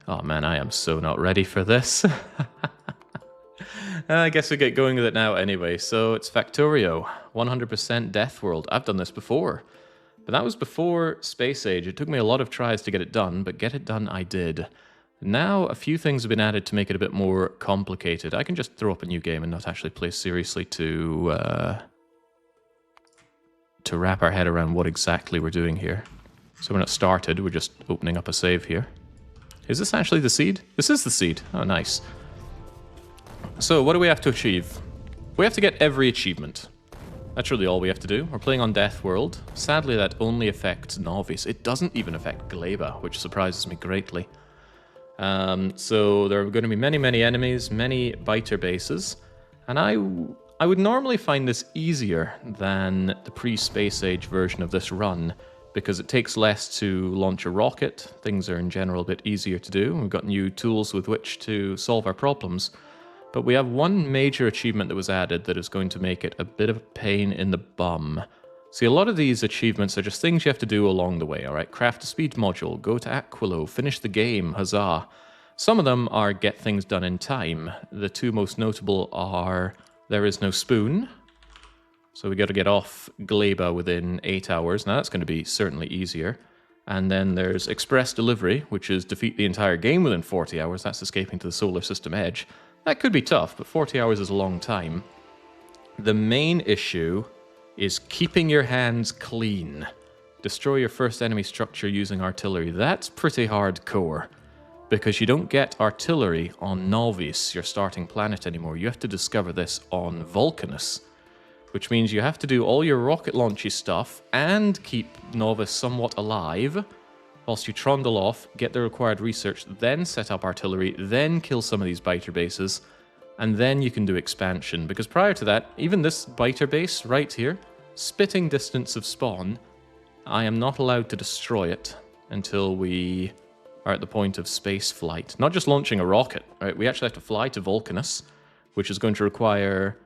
Oh man, I am so not ready for this. I guess we get going with it now anyway. So it's Factorio, 100% Deathworld. I've done this before, but that was before Space Age. It took me a lot of tries to get it done, but get it done I did. Now a few things have been added to make it a bit more complicated. I can just throw up a new game and not actually play seriously to wrap our head around what exactly we're doing here. So we're not started, we're just opening up a save here. Is this actually the seed? This is the seed. Oh, nice. So what do we have to achieve? We have to get every achievement. That's really all we have to do. We're playing on Deathworld. Sadly, that only affects Nauvis. It doesn't even affect Gleba, which surprises me greatly. So there are going to be many, many enemies, many biter bases, and I would normally find this easier than the pre-Space Age version of this run, because it takes less to launch a rocket. Things are in general a bit easier to do. We've got new tools with which to solve our problems. But we have one major achievement that was added that is going to make it a bit of a pain in the bum. See, a lot of these achievements are just things you have to do along the way, alright? Craft a speed module, go to Aquilo, finish the game, huzzah. Some of them are get things done in time. The two most notable are there is no spoon. So we got to get off Gleba within 8 hours. Now that's going to be certainly easier. And then there's express delivery, which is defeat the entire game within 40 hours. That's escaping to the solar system edge. That could be tough, but 40 hours is a long time. The main issue is keeping your hands clean. Destroy your first enemy structure using artillery. That's pretty hardcore, because you don't get artillery on Nauvis, your starting planet, anymore. You have to discover this on Vulcanus, which means you have to do all your rocket launchy stuff and keep Nauvis somewhat alive, whilst you trundle off, get the required research, then set up artillery, then kill some of these biter bases, and then you can do expansion. Because prior to that, even this biter base right here, spitting distance of spawn, I am not allowed to destroy it until we are at the point of space flight. Not just launching a rocket, right? We actually have to fly to Vulcanus, which is going to require,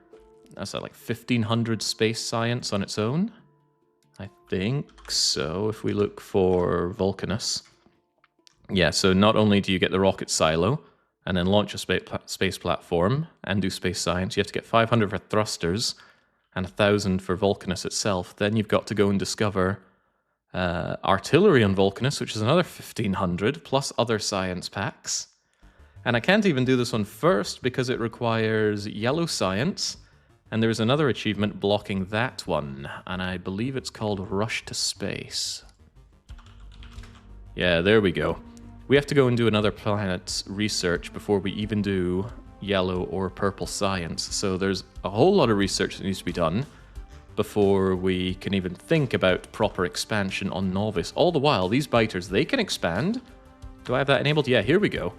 that's like 1,500 space science on its own. I think so, if we look for Vulcanus. Yeah, so not only do you get the rocket silo, and then launch a space platform, and do space science, you have to get 500 for thrusters, and 1,000 for Vulcanus itself. Then you've got to go and discover artillery on Vulcanus, which is another 1,500, plus other science packs. And I can't even do this one first, because it requires yellow science, and there's another achievement blocking that one, and I believe it's called Rush to Space. Yeah, there we go. We have to go and do another planet's research before we even do yellow or purple science. So there's a whole lot of research that needs to be done before we can even think about proper expansion on Nauvis. All the while, these biters, they can expand. Do I have that enabled? Yeah, here we go.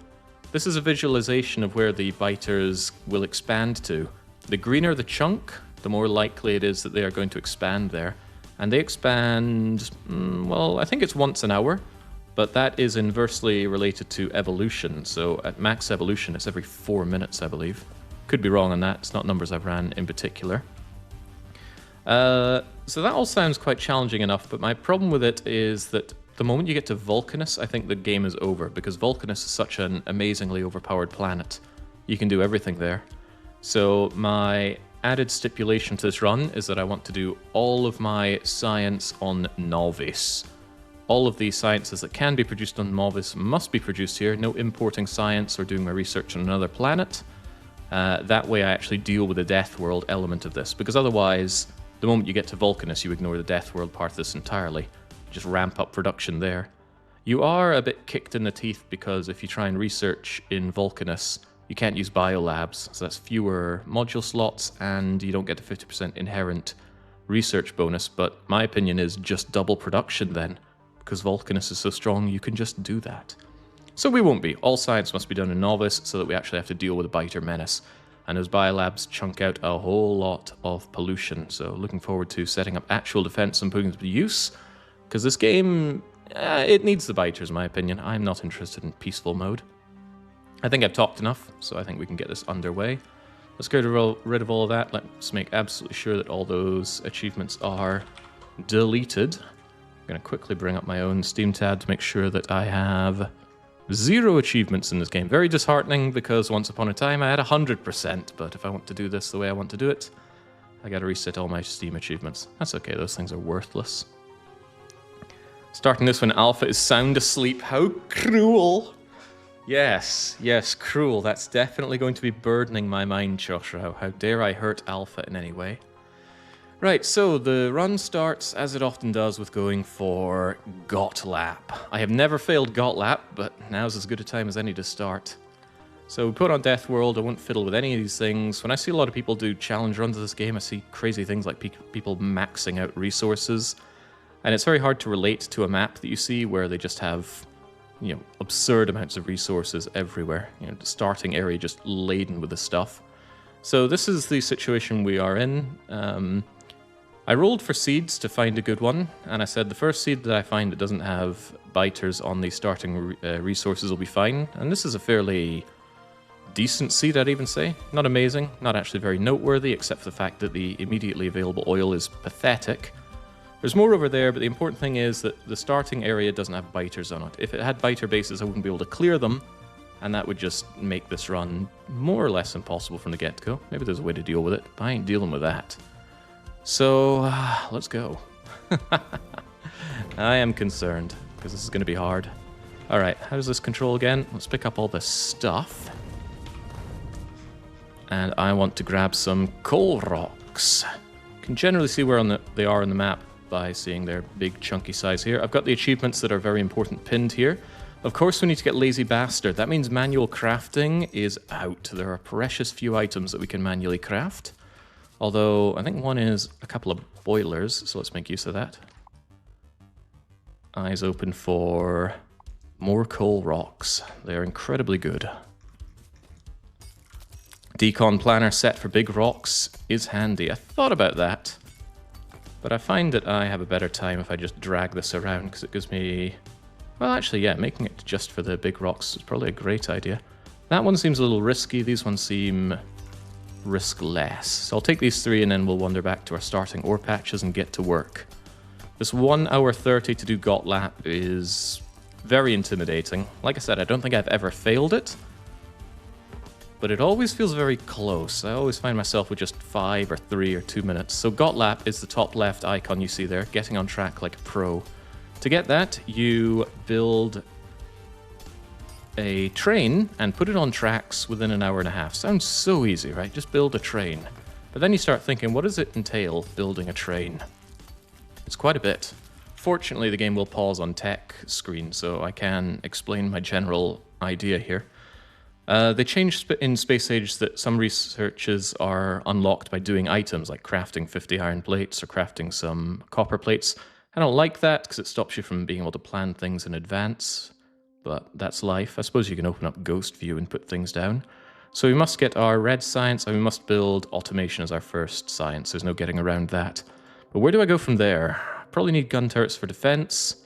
This is a visualization of where the biters will expand to. The greener the chunk, the more likely it is that they are going to expand there. And they expand, well, I think it's once an hour, but that is inversely related to evolution. So at max evolution, it's every 4 minutes, I believe. Could be wrong on that. It's not numbers I've ran in particular. So that all sounds quite challenging enough, but my problem with it is that the moment you get to Vulcanus, I think the game is over, because Vulcanus is such an amazingly overpowered planet. You can do everything there. So my added stipulation to this run is that I want to do all of my science on Nauvis. All of these sciences that can be produced on Nauvis must be produced here. No importing science or doing my research on another planet. That way I actually deal with the Deathworld element of this, because otherwise, the moment you get to Vulcanus, you ignore the Deathworld part of this entirely. Just ramp up production there. You are a bit kicked in the teeth, because if you try and research in Vulcanus, you can't use biolabs, so that's fewer module slots, and you don't get a 50% inherent research bonus, but my opinion is just double production then, because Vulcanus is so strong, you can just do that. So we won't be. All science must be done in Nauvis, so that we actually have to deal with a biter menace, and those biolabs chunk out a whole lot of pollution, so looking forward to setting up actual defense and putting it to use, because this game, it needs the biters, in my opinion. I'm not interested in peaceful mode. I think I've talked enough, so I think we can get this underway. Let's get rid of all of that. Let's make absolutely sure that all those achievements are deleted. I'm going to quickly bring up my own Steam tab to make sure that I have 0 achievements in this game. Very disheartening, because once upon a time I had 100%, but if I want to do this the way I want to do it, I gotta reset all my Steam achievements. That's okay, those things are worthless. Starting this when Alpha is sound asleep. How cruel! Yes, yes, cruel. That's definitely going to be burdening my mind, Joshua. How dare I hurt Alpha in any way? Right, so the run starts, as it often does, with going for GOTLAP. I have never failed GOTLAP, but now's as good a time as any to start. So we put on Deathworld. I won't fiddle with any of these things. When I see a lot of people do challenge runs of this game, I see crazy things like people maxing out resources. And it's very hard to relate to a map that you see where they just have, you know, absurd amounts of resources everywhere. You know, the starting area just laden with the stuff. So this is the situation we are in. I rolled for seeds to find a good one, and I said the first seed that I find that doesn't have biters on the starting resources will be fine. And this is a fairly decent seed, I'd even say. Not amazing, not actually very noteworthy, except for the fact that the immediately available oil is pathetic. There's more over there, but the important thing is that the starting area doesn't have biters on it. If it had biter bases, I wouldn't be able to clear them, and that would just make this run more or less impossible from the get-go. Maybe there's a way to deal with it, but I ain't dealing with that. So, let's go. I am concerned, because this is going to be hard. Alright, how does this control again? Let's pick up all this stuff. And I want to grab some coal rocks. You can generally see where they are on the map by seeing their big chunky size here. I've got the achievements that are very important pinned here. Of course, we need to get Lazy Bastard. That means manual crafting is out. There are precious few items that we can manually craft. Although, I think one is a couple of boilers, so let's make use of that. Eyes open for more coal rocks. They're incredibly good. Decon planner set for big rocks is handy. I thought about that, but I find that I have a better time if I just drag this around, because it gives me... Well, actually, yeah, making it just for the big rocks is probably a great idea. That one seems a little risky. These ones seem riskless. So I'll take these 3 and then we'll wander back to our starting ore patches and get to work. This 1 hour 30 to do GOTLAP is very intimidating. Like I said, I don't think I've ever failed it, but it always feels very close. I always find myself with just 5 or 3 or 2 minutes. So GOTLAP is the top left icon you see there, getting on track like a pro. To get that, you build a train and put it on tracks within an hour and a half. Sounds so easy, right? Just build a train. But then you start thinking, what does it entail, building a train? It's quite a bit. Fortunately, the game will pause on tech screen, so I can explain my general idea here. They changed in Space Age that some researches are unlocked by doing items, like crafting 50 iron plates or crafting some copper plates. I don't like that, because it stops you from being able to plan things in advance. But that's life. I suppose you can open up Ghost View and put things down. So we must get our red science, and we must build automation as our first science. There's no getting around that. But where do I go from there? Probably need gun turrets for defense,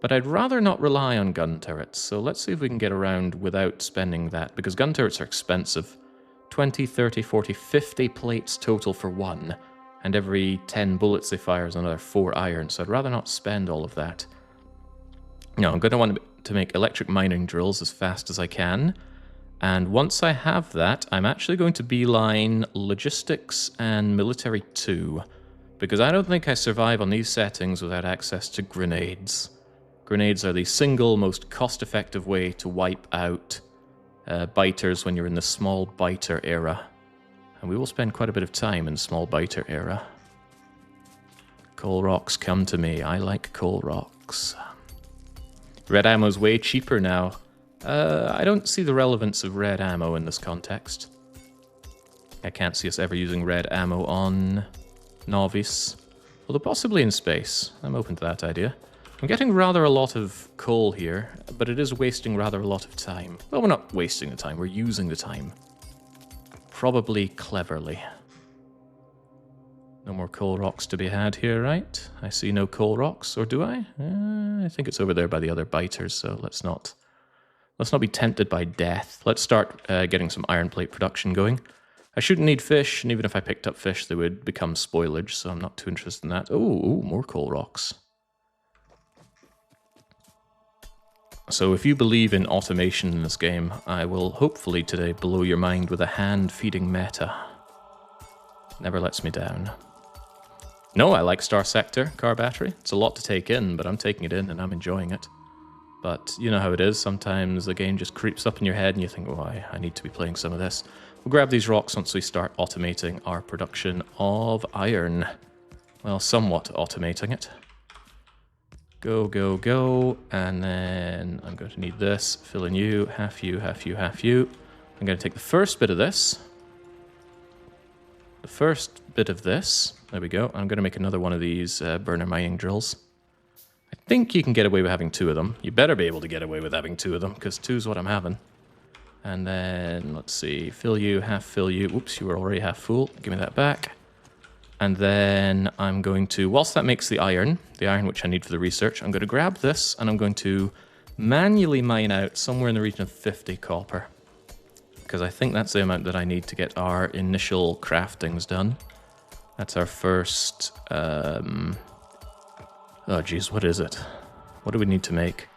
but I'd rather not rely on gun turrets. So let's see if we can get around without spending that, because gun turrets are expensive. 20, 30, 40, 50 plates total for one, and every 10 bullets they fire is another 4 iron, so I'd rather not spend all of that. No, I'm going to want to make electric mining drills as fast as I can. And once I have that, I'm actually going to beeline logistics and military 2. Because I don't think I survive on these settings without access to grenades. Grenades are the single most cost-effective way to wipe out biters when you're in the small biter era. And we will spend quite a bit of time in small biter era. Coal rocks come to me. I like coal rocks. Red ammo's way cheaper now. I don't see the relevance of red ammo in this context. I can't see us ever using red ammo on Nauvis. Although possibly in space. I'm open to that idea. I'm getting rather a lot of coal here, but it is wasting rather a lot of time. Well, we're not wasting the time, we're using the time. Probably cleverly. No more coal rocks to be had here, right? I see no coal rocks, or do I? I think it's over there by the other biters, so let's not be tempted by death. Let's start getting some iron plate production going. I shouldn't need fish, and even if I picked up fish, they would become spoilage, so I'm not too interested in that. Oh, more coal rocks. So if you believe in automation in this game, I will hopefully today blow your mind with a hand-feeding meta. Never lets me down. No, I like Star Sector car battery. It's a lot to take in, but I'm taking it in and I'm enjoying it. But you know how it is, sometimes the game just creeps up in your head and you think, oh, I need to be playing some of this. We'll grab these rocks once we start automating our production of iron. Well, somewhat automating it. Go, go, go, and then I'm going to need this. Fill in you, half you, half you, half you. I'm going to take the first bit of this. The first bit of this. There we go. I'm going to make another one of these burner mining drills. I think you can get away with having 2 of them. You better be able to get away with having 2 of them, because 2 is what I'm having. And then, let's see, fill you, half fill you. Oops, you were already half full. Give me that back. And then I'm going to, whilst that makes the iron which I need for the research, I'm going to grab this and I'm going to manually mine out somewhere in the region of 50 copper. Because I think that's the amount that I need to get our initial craftings done. That's our first, oh geez, what is it? What do we need to make?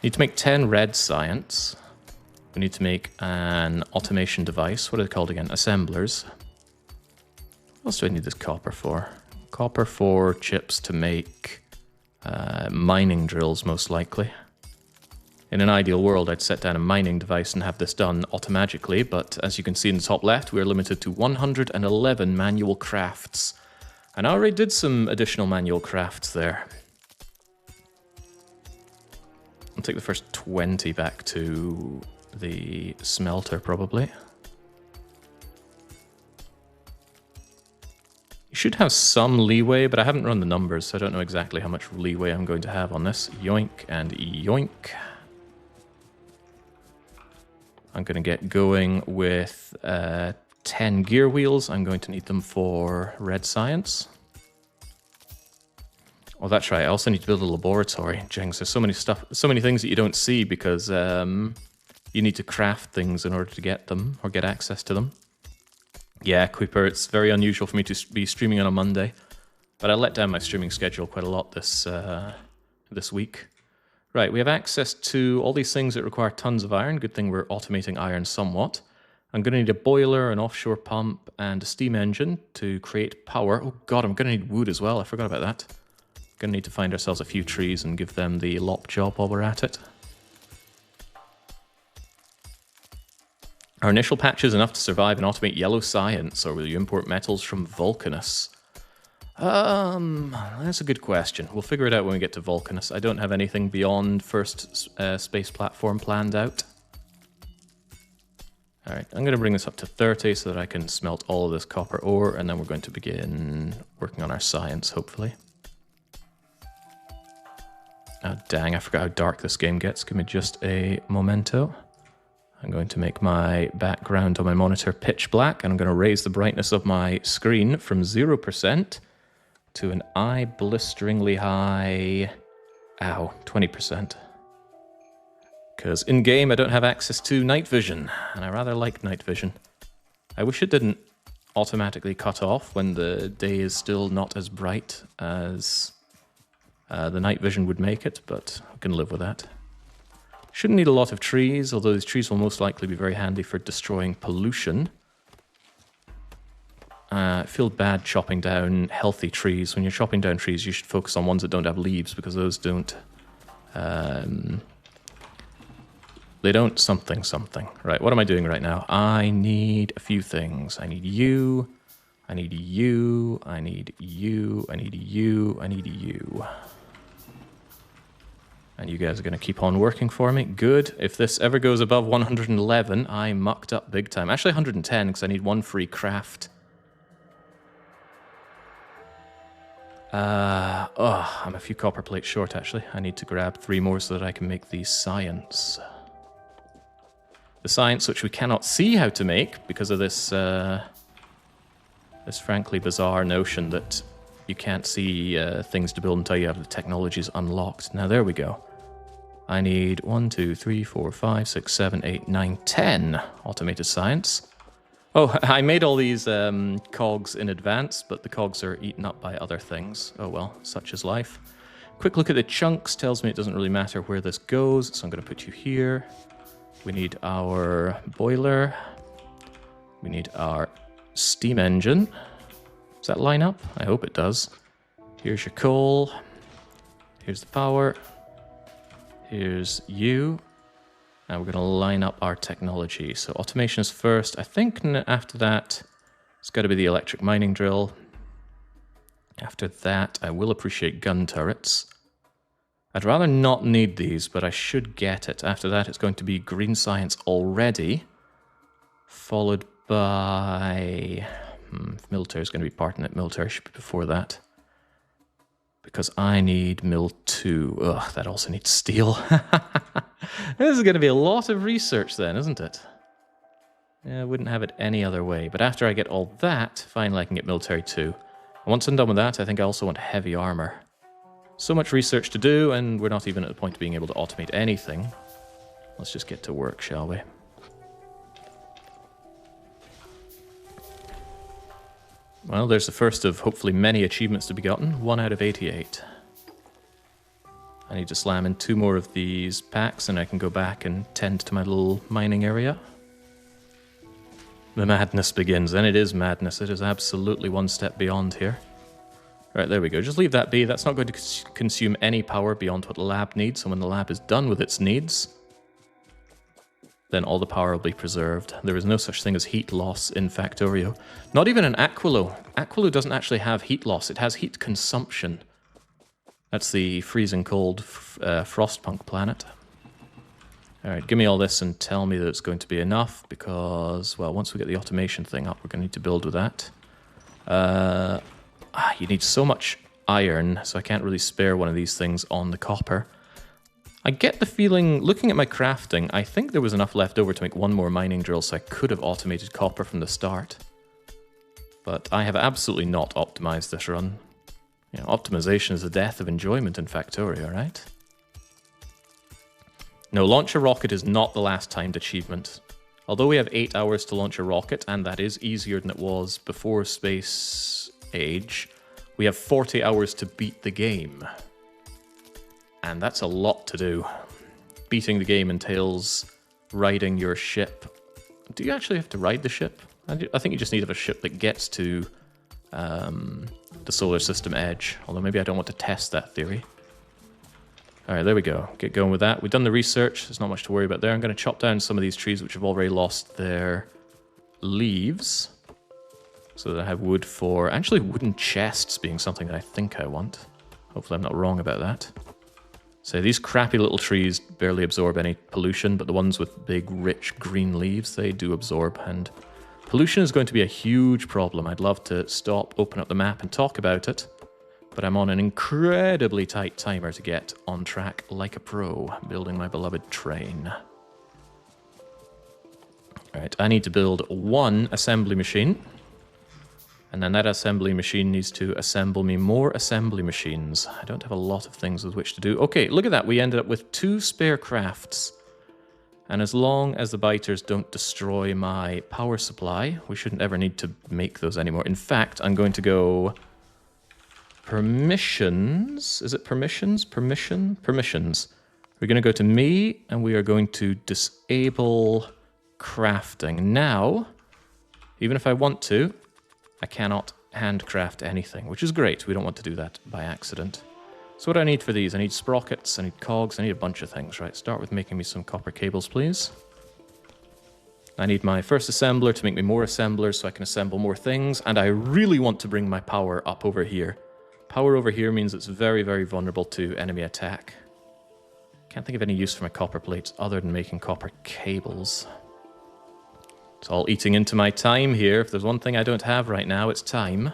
We need to make 10 red science. We need to make an automation device. What are they called again? Assemblers. What else do I need this copper for? Copper for chips to make mining drills, most likely. In an ideal world, I'd set down a mining device and have this done automatically, but as you can see in the top left, we are limited to 111 manual crafts. And I already did some additional manual crafts there. I'll take the first 20 back to the smelter, probably. You should have some leeway, but I haven't run the numbers, so I don't know exactly how much leeway I'm going to have on this. Yoink and yoink. I'm going to get going with 10 gear wheels. I'm going to need them for red science. Oh, that's right. I also need to build a laboratory. Jengs, there's so many things that you don't see because you need to craft things in order to get them or get access to them. Yeah, Creeper, it's very unusual for me to be streaming on a Monday, but I let down my streaming schedule quite a lot this week. Right, we have access to all these things that require tons of iron. Good thing we're automating iron somewhat. I'm going to need a boiler, an offshore pump, and a steam engine to create power. Oh god, I'm going to need wood as well. I forgot about that. Going to need to find ourselves a few trees and give them the lop job while we're at it. Our initial patch is enough to survive and automate yellow science, or will you import metals from Vulcanus? That's a good question. We'll figure it out when we get to Vulcanus. I don't have anything beyond first space platform planned out. Alright, I'm going to bring this up to 30 so that I can smelt all of this copper ore, and then we're going to begin working on our science, hopefully. Oh, dang, I forgot how dark this game gets. Give me just a momento. I'm going to make my background on my monitor pitch black, and I'm going to raise the brightness of my screen from 0% to an eye-blisteringly high, 20%. Because in-game I don't have access to night vision, and I rather like night vision. I wish it didn't automatically cut off when the day is still not as bright as the night vision would make it, but I can live with that. Shouldn't need a lot of trees, although these trees will most likely be very handy for destroying pollution. I feel bad chopping down healthy trees. When you're chopping down trees, you should focus on ones that don't have leaves, because those don't... they don't something. Right, what am I doing right now? I need a few things. I need you. I need you. I need you. I need you. I need you. And you guys are going to keep on working for me. Good. If this ever goes above 111, I mucked up big time. Actually, 110, because I need one free craft. I'm a few copper plates short, actually. I need to grab 3 more so that I can make the science. The science which we cannot see how to make because of this, this frankly bizarre notion that you can't see things to build until you have the technologies unlocked. Now, there we go. I need 1, 2, 3, 4, 5, 6, 7, 8, 9, 10 automated science. Oh, I made all these cogs in advance, but the cogs are eaten up by other things. Oh well, such is life. Quick look at the chunks tells me it doesn't really matter where this goes, so I'm going to put you here. We need our boiler. We need our steam engine. Does that line up? I hope it does. Here's your coal. Here's the power. Here's you. Now we're going to line up our technology. So automation is first. I think after that, it's got to be the electric mining drill. After that, I will appreciate gun turrets. I'd rather not need these, but I should get it. After that, it's going to be green science already, followed by... military is going to be part in it. Military should be before that. Because I need Mill 2. Ugh, that also needs steel. This is going to be a lot of research then, isn't it? Yeah, I wouldn't have it any other way. But after I get all that, finally I can get Military 2. And once I'm done with that, I think I also want heavy armor. So much research to do, and we're not even at the point of being able to automate anything. Let's just get to work, shall we? Well, there's the first of hopefully many achievements to be gotten. 1 out of 88. I need to slam in 2 more of these packs, and I can go back and tend to my little mining area. The madness begins, and it is madness. It is absolutely one step beyond here. Right, there we go. Just leave that be. That's not going to consume any power beyond what the lab needs, so when the lab is done with its needs, then all the power will be preserved. There is no such thing as heat loss in Factorio. Not even an Aquilo. Aquilo doesn't actually have heat loss. It has heat consumption. That's the freezing cold Frostpunk planet. Alright, give me all this and tell me that it's going to be enough, because, well, once we get the automation thing up, we're going to need to build with that. You need so much iron, so I can't really spare one of these things on the copper. I get the feeling, looking at my crafting, I think there was enough left over to make 1 more mining drill, so I could have automated copper from the start. But I have absolutely not optimized this run. You know, optimization is the death of enjoyment in Factorio, right? No, launch a rocket is not the last timed achievement. Although we have 8 hours to launch a rocket, and that is easier than it was before Space Age, we have 40 hours to beat the game. And that's a lot to do. Beating the game entails riding your ship. Do you actually have to ride the ship? I think you just need to have a ship that gets to the solar system edge. Although maybe I don't want to test that theory. Alright, there we go. Get going with that. We've done the research. There's not much to worry about there. I'm going to chop down some of these trees which have already lost their leaves. So that I have wood for... Actually, wooden chests being something that I think I want. Hopefully I'm not wrong about that. So these crappy little trees barely absorb any pollution, but the ones with big, rich green leaves, they do absorb. And pollution is going to be a huge problem. I'd love to stop, open up the map and talk about it. But I'm on an incredibly tight timer to get on track like a pro, building my beloved train. Alright, I need to build 1 assembly machine. And then that assembly machine needs to assemble me more assembly machines. I don't have a lot of things with which to do. Okay, look at that. We ended up with 2 spare crafts. And as long as the biters don't destroy my power supply, we shouldn't ever need to make those anymore. In fact, I'm going to go... Permissions? Is it permissions? Permissions. We're going to go to me, and we are going to disable crafting. Now, even if I want to, I cannot handcraft anything, which is great. We don't want to do that by accident. So what do I need for these? I need sprockets, I need cogs, I need a bunch of things, right? Start with making me some copper cables, please. I need my first assembler to make me more assemblers so I can assemble more things, and I really want to bring my power up over here. Power over here means it's very, very vulnerable to enemy attack. Can't think of any use for my copper plates other than making copper cables. It's all eating into my time here. If there's one thing I don't have right now, it's time.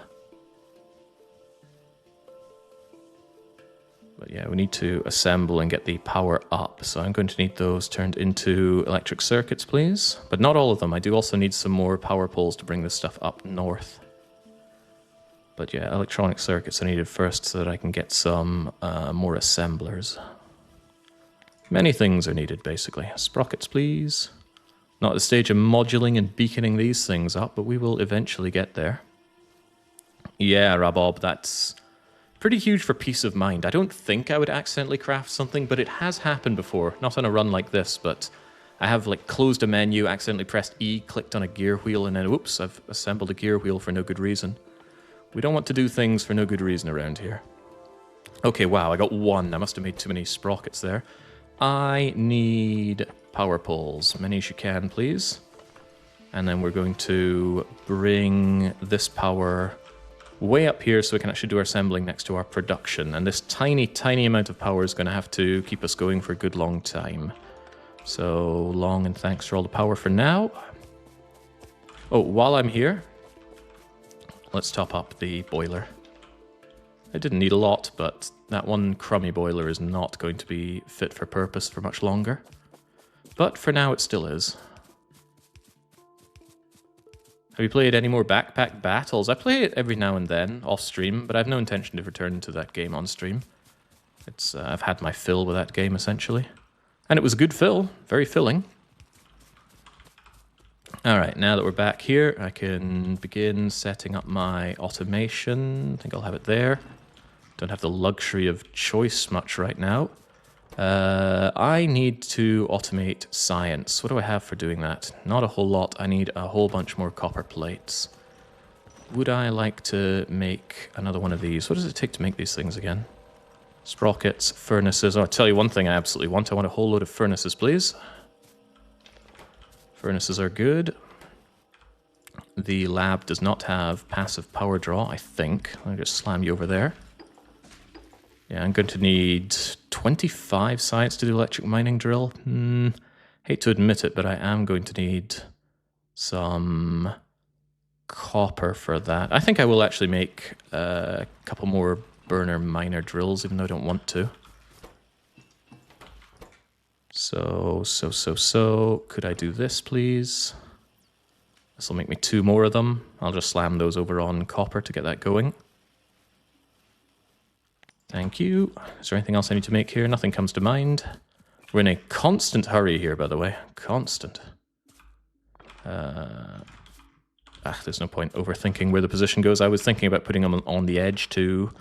But yeah, we need to assemble and get the power up. So I'm going to need those turned into electric circuits, please. But not all of them. I do also need some more power poles to bring this stuff up north. But yeah, electronic circuits are needed first so that I can get some more assemblers. Many things are needed, basically. Sprockets, please. Not at the stage of moduling and beaconing these things up, but we will eventually get there. Yeah, Rabob, that's pretty huge for peace of mind. I don't think I would accidentally craft something, but it has happened before. Not on a run like this, but I have like closed a menu, accidentally pressed E, clicked on a gear wheel, and then whoops, I've assembled a gear wheel for no good reason. We don't want to do things for no good reason around here. Okay, wow, I got one. I must have made too many sprockets there. I need power poles. Many as you can, please. And then we're going to bring this power way up here so we can actually do our assembling next to our production. And this tiny, tiny amount of power is going to have to keep us going for a good long time. So long and thanks for all the power for now. Oh, while I'm here, let's top up the boiler. I didn't need a lot, but that one crummy boiler is not going to be fit for purpose for much longer. But for now, it still is. Have you played any more Backpack Battles? I play it every now and then, off stream, but I have no intention to return to that game on stream. It's I've had my fill with that game, essentially. And it was a good fill, very filling. Alright, now that we're back here, I can begin setting up my automation. I think I'll have it there. Don't have the luxury of choice much right now. I need to automate science. What do I have for doing that? Not a whole lot. I need a whole bunch more copper plates. Would I like to make another one of these? What does it take to make these things again? Sprockets, furnaces. Oh, I'll tell you one thing I absolutely want. I want a whole load of furnaces, please. Furnaces are good. The lab does not have passive power draw, I think. I'll just slam you over there. Yeah, I'm going to need 25 science to do electric mining drill. Hate to admit it, but I am going to need some copper for that. I think I will actually make a couple more burner miner drills, even though I don't want to. So. Could I do this, please? This will make me 2 more of them. I'll just slam those over on copper to get that going. Thank you. Is there anything else I need to make here? Nothing comes to mind. We're in a constant hurry here, by the way. Constant. There's no point overthinking where the position goes. I was thinking about putting them on the edge to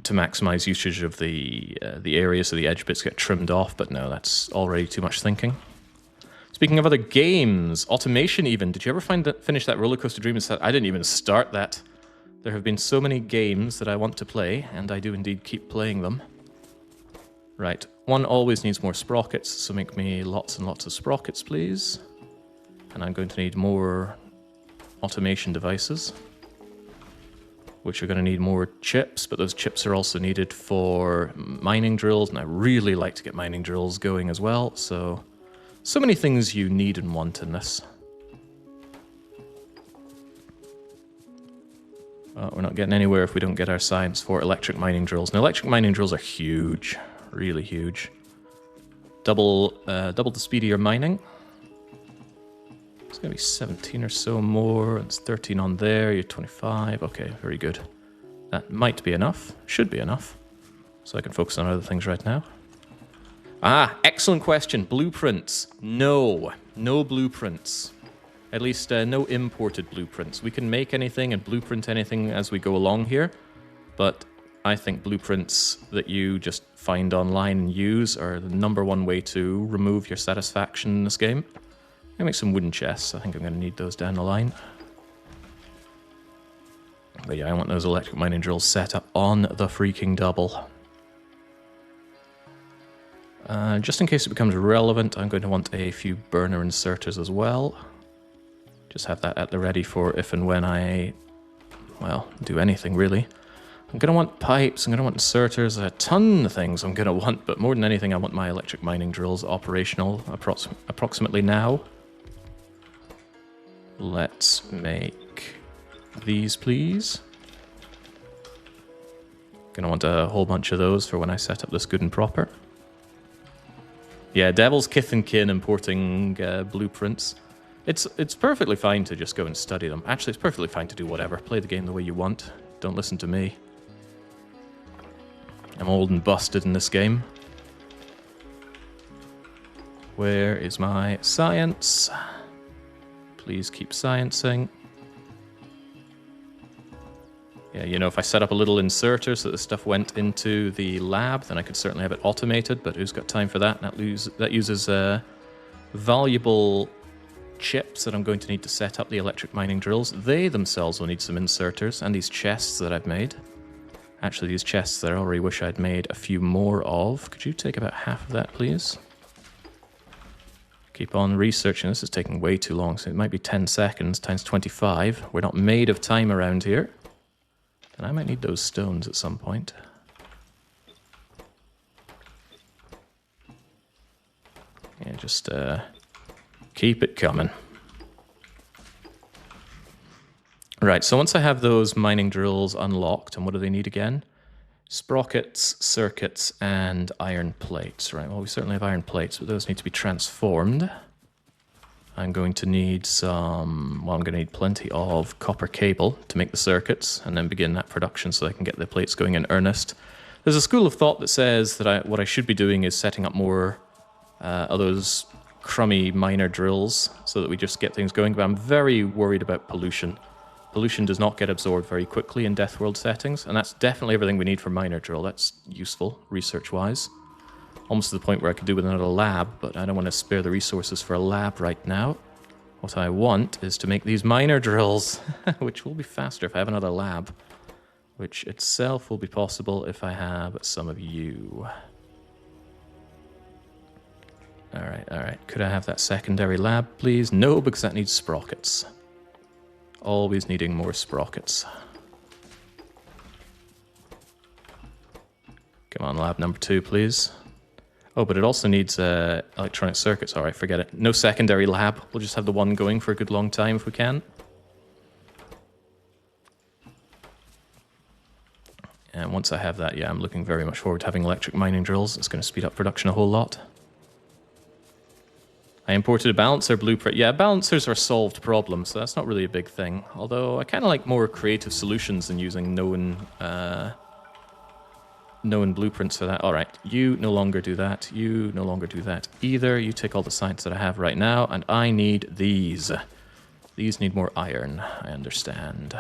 maximize usage of the area so the edge bits get trimmed off, but no, that's already too much thinking. Speaking of other games, automation even. Did you ever finish that Roller Coaster Dream? I didn't even start that. There have been so many games that I want to play, and I do indeed keep playing them. Right, one always needs more sprockets, so make me lots and lots of sprockets, please. And I'm going to need more automation devices, which are going to need more chips, but those chips are also needed for mining drills, and I really like to get mining drills going as well, so many things you need and want in this. We're not getting anywhere if we don't get our science for electric mining drills. Now, electric mining drills are huge, really huge. Double the speed of your mining. It's going to be 17 or so more. It's 13 on there. You're 25. Okay, very good. That might be enough. Should be enough. So I can focus on other things right now. Excellent question. Blueprints. No. No blueprints. At least no imported blueprints. We can make anything and blueprint anything as we go along here, but I think blueprints that you just find online and use are the #1 way to remove your satisfaction in this game. I'm going to make some wooden chests. I think I'm going to need those down the line. But yeah, I want those electric mining drills set up on the freaking double. Just in case it becomes relevant, I'm going to want a few burner inserters as well. Just have that at the ready for if and when I, well, do anything really. I'm going to want pipes, I'm going to want inserters, a ton of things I'm going to want, but more than anything I want my electric mining drills operational approximately now. Let's make these, please. Going to want a whole bunch of those for when I set up this good and proper. Yeah, Devil's Kith and Kin importing blueprints. It's perfectly fine to just go and study them. Actually, it's perfectly fine to do whatever. Play the game the way you want. Don't listen to me. I'm old and busted in this game. Where is my science? Please keep sciencing. Yeah, you know, if I set up a little inserter so that the stuff went into the lab, then I could certainly have it automated, but who's got time for that? That uses valuable chips that I'm going to need to set up the electric mining drills. They themselves will need some inserters, and these chests that I've made. Actually, these chests that I already wish I'd made a few more of. Could you take about half of that, please? Keep on researching. This is taking way too long, so it might be 10 seconds times 25. We're not made of time around here. And I might need those stones at some point. Yeah, just keep it coming. Right, so once I have those mining drills unlocked, and what do they need again? Sprockets, circuits, and iron plates. Right, well, we certainly have iron plates, but those need to be transformed. I'm going to need some... well, I'm going to need plenty of copper cable to make the circuits, and then begin that production so I can get the plates going in earnest. There's a school of thought that says that what I should be doing is setting up more of those crummy miner drills so that we just get things going, but I'm very worried about pollution. Pollution does not get absorbed very quickly in Deathworld settings, and that's definitely everything we need for miner drill. That's useful, research-wise. Almost to the point where I could do with another lab, but I don't want to spare the resources for a lab right now. What I want is to make these miner drills, which will be faster if I have another lab, which itself will be possible if I have some of you. Alright. Could I have that secondary lab, please? No, because that needs sprockets. Always needing more sprockets. Come on, lab number 2, please. Oh, but it also needs electronic circuits. Alright, forget it. No secondary lab. We'll just have the one going for a good long time if we can. And once I have that, yeah, I'm looking very much forward to having electric mining drills. It's going to speed up production a whole lot. I imported a balancer blueprint. Yeah, balancers are solved problems, so that's not really a big thing. Although I kind of like more creative solutions than using known blueprints for that. All right, you no longer do that. You no longer do that either. You take all the science that I have right now, and I need these. These need more iron, I understand.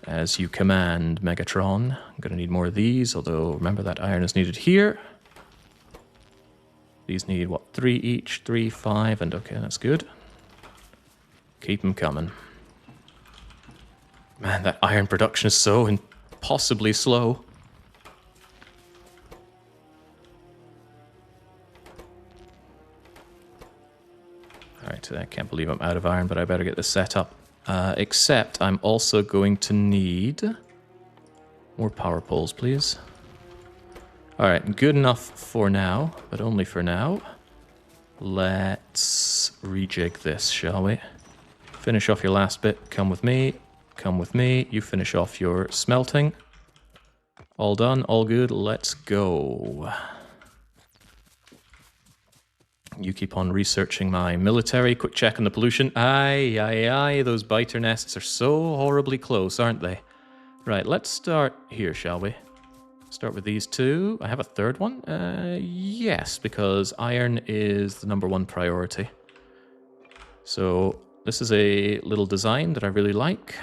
As you command, Megatron. I'm going to need more of these, although remember that iron is needed here. These need, what, 3 each? 3, 5, and okay, that's good. Keep them coming. Man, that iron production is so impossibly slow. Alright, I can't believe I'm out of iron, but I better get this set up. Except I'm also going to need more power poles, please. Alright, good enough for now, but only for now. Let's rejig this, shall we? Finish off your last bit. Come with me. Come with me. You finish off your smelting. All done, all good. Let's go. You keep on researching my military. Quick check on the pollution. Aye. Those biter nests are so horribly close, aren't they? Right, let's start here, shall we? Start with these two. I have a third one? Yes, because iron is the #1 priority. So this is a little design that I really like.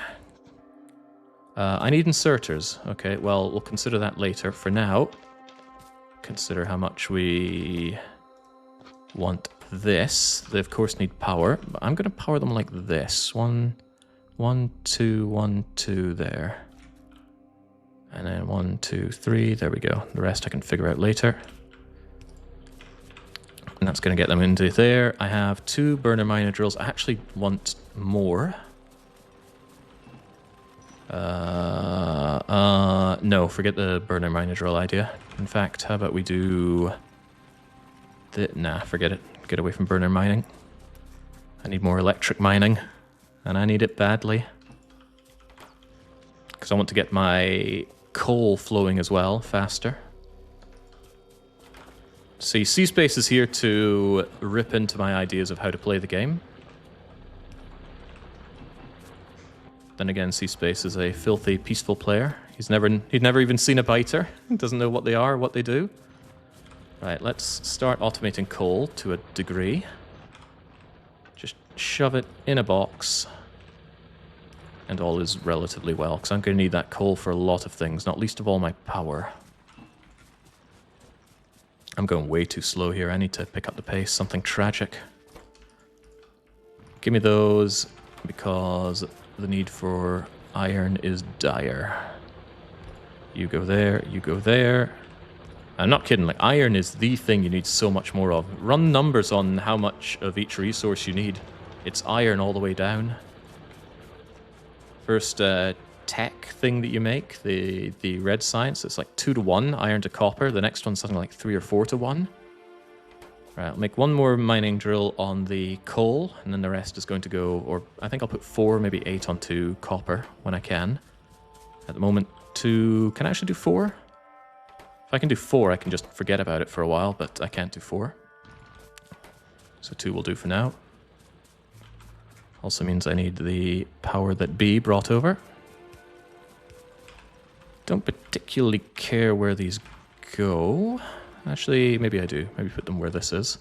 I need inserters. Okay, well, we'll consider that later. For now, consider how much we want this. They, of course, need power. But I'm going to power them like this. 1, 2, 1, 2 there. And then 1, 2, 3, there we go. The rest I can figure out later. And that's going to get them into there. I have 2 burner miner drills. I actually want more. No, forget the burner miner drill idea. In fact, how about we do... Nah, forget it. Get away from burner mining. I need more electric mining. And I need it badly. Because I want to get my coal flowing as well, faster. See, C-Space is here to rip into my ideas of how to play the game. Then again, C-Space is a filthy, peaceful player. He'd never even seen a biter. He doesn't know what they are, what they do. Right, let's start automating coal to a degree. Just shove it in a box. And all is relatively well, because I'm going to need that coal for a lot of things, not least of all my power. I'm going way too slow here. I need to pick up the pace. Something tragic. Give me those, because the need for iron is dire. You go there, you go there. I'm not kidding, like, iron is the thing you need so much more of. Run numbers on how much of each resource you need. It's iron all the way down. First tech thing that you make, the red science, it's like 2 to 1, iron to copper. The next one's something like 3 or 4 to 1. Right, I'll make one more mining drill on the coal, and then the rest is going to go, or I think I'll put 4, maybe 8 onto copper when I can. At the moment, 2, can I actually do 4? If I can do 4, I can just forget about it for a while, but I can't do 4. So 2 will do for now. Also means I need the power that be brought over. Don't particularly care where these go. Actually, maybe I do. Maybe put them where this is.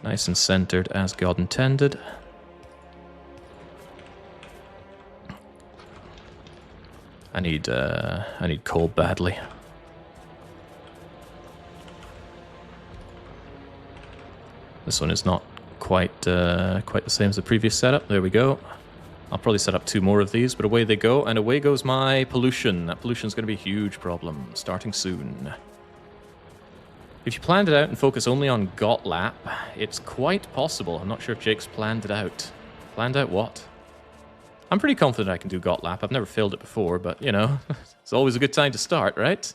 Nice and centered as God intended. I need coal badly. This one is not quite the same as the previous setup. There we go. I'll probably set up 2 more of these, but away they go, and away goes my pollution. That pollution is going to be a huge problem, starting soon. If you planned it out and focus only on GOTLAP, it's quite possible. I'm not sure if Jake's planned it out. Planned out what? I'm pretty confident I can do GOTLAP. I've never failed it before, but, you know, it's always a good time to start, right?